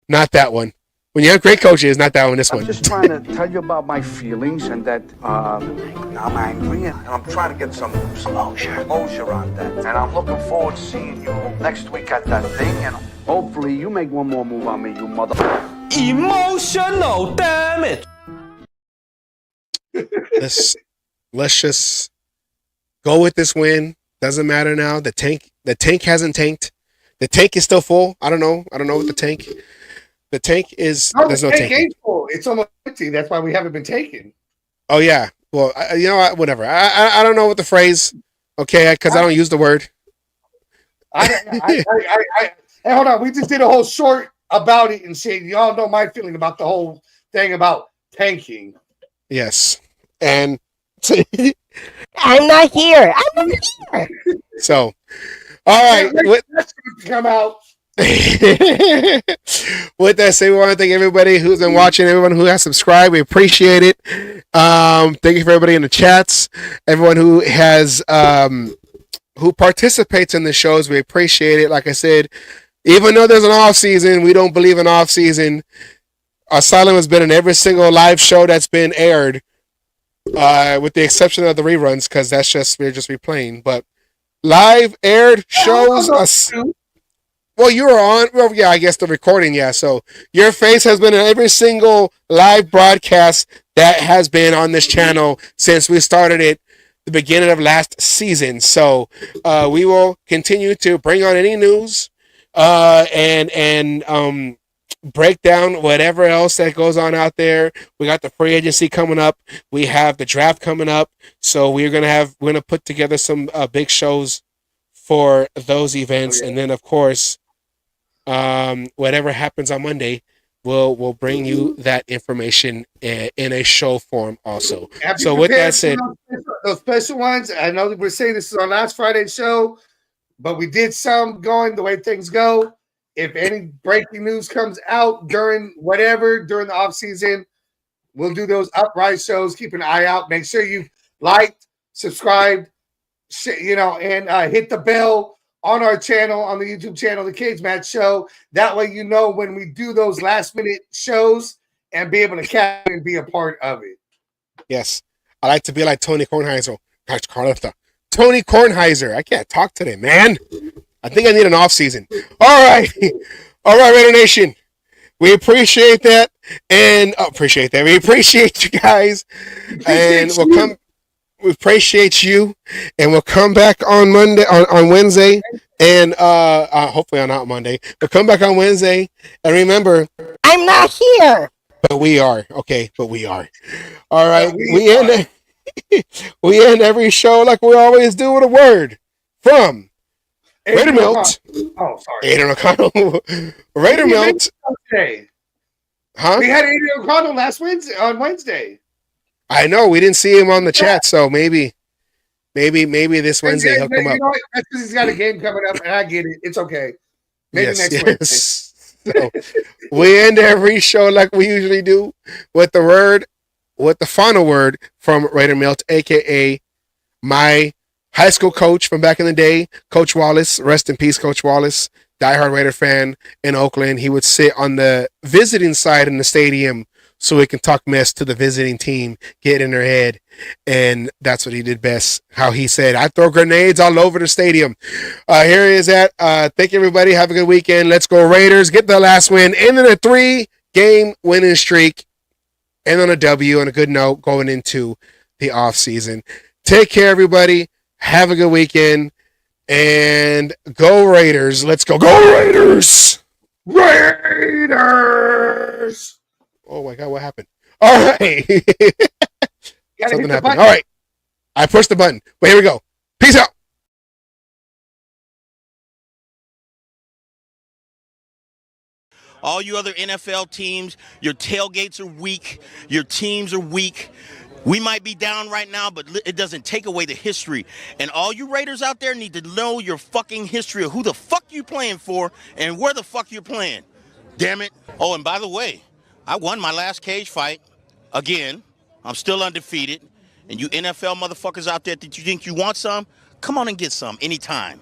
Not that one. When you have great coaches, not that one, this one. I'm just trying to tell you about my feelings and that I'm angry and I'm trying to get some closure on that. And I'm looking forward to seeing you next week at that thing, and hopefully you make one more move on me, you mother... Emotional damage. Let's just go with this win. Doesn't matter now. The tank hasn't tanked. The tank is still full. I don't know what the tank... The tank is... there's no tank. Ain't full. It's almost empty. That's why we haven't been taken. Oh, yeah. Well, you know what? Whatever. I don't know what the phrase... Okay, because I don't use the word. Hey, hold on. We just did a whole short about it and said, y'all know my feeling about the whole thing about tanking. Yes. And... I'm not here. I'm not here. So, all right. That's going to come out. With that said, we want to thank everybody who's been watching, everyone who has subscribed. We appreciate it. Thank you for everybody in the chats, everyone who has who participates in the shows. We appreciate it. Like I said, even though there's an off season, we don't believe in off season. Asylum has been in every single live show that's been aired, with the exception of the reruns, because we're just replaying. But live aired shows. Well, you were on. Well, yeah, I guess the recording. Yeah, so your face has been in every single live broadcast that has been on this channel since we started it the beginning of last season. So we will continue to bring on any news and break down whatever else that goes on out there. We got the free agency coming up. We have the draft coming up. So we're gonna put together some big shows for those events, and then of course, whatever happens on Monday, we'll bring you that information in a show form also. So with that said, those special ones, I know that we're saying this is our last Friday's show, but we did some going the way things go. If any breaking news comes out during the off season, we'll do those uprise shows. Keep an eye out. Make sure you liked, subscribed, and hit the bell on our channel, on the YouTube channel, The Cage Match Show. That way you know when we do those last-minute shows and be able to catch and be a part of it. Yes. I like to be like Tony Kornheiser. Tony Kornheiser. I can't talk today, man. I think I need an off-season. All right. All right, Raider Nation. We appreciate that. And we appreciate you guys. And we'll come... We appreciate you, and we'll come back on Wednesday, and hopefully not Monday. We'll come back on Wednesday, and remember, I'm not here. But we are okay. But we are. All right. We end every show like we always do with a word from Raider Milt. Oh, sorry, Adrian O'Connell. Raider Milt. Huh? We had Adrian O'Connell on Wednesday. I know we didn't see him on the chat, so maybe this Wednesday he'll come up. That's because he's got a game coming up, and I get it. It's okay. Maybe next So Wednesday. we end every show like we usually do with the final word from Raider Milt, aka my high school coach from back in the day, Coach Wallace. Rest in peace, Coach Wallace. Diehard Raider fan in Oakland. He would sit on the visiting side in the stadium so he can talk mess to the visiting team, get in their head. And that's what he did best. How he said, I throw grenades all over the stadium. Here he is at. Thank you, everybody. Have a good weekend. Let's go Raiders. Get the last win. Ending a 3-game winning streak. And on a W, on a good note, going into the offseason. Take care, everybody. Have a good weekend. And go Raiders. Let's go. Go Raiders. Raiders. Oh, my God. What happened? All right. Something happened. All right. I pushed the button. But here we go. Peace out. All you other NFL teams, your tailgates are weak. Your teams are weak. We might be down right now, but it doesn't take away the history. And all you Raiders out there need to know your fucking history of who the fuck you playing for and where the fuck you're playing. Damn it. Oh, and by the way, I won my last cage fight. Again, I'm still undefeated. And you NFL motherfuckers out there that you think you want some, come on and get some anytime.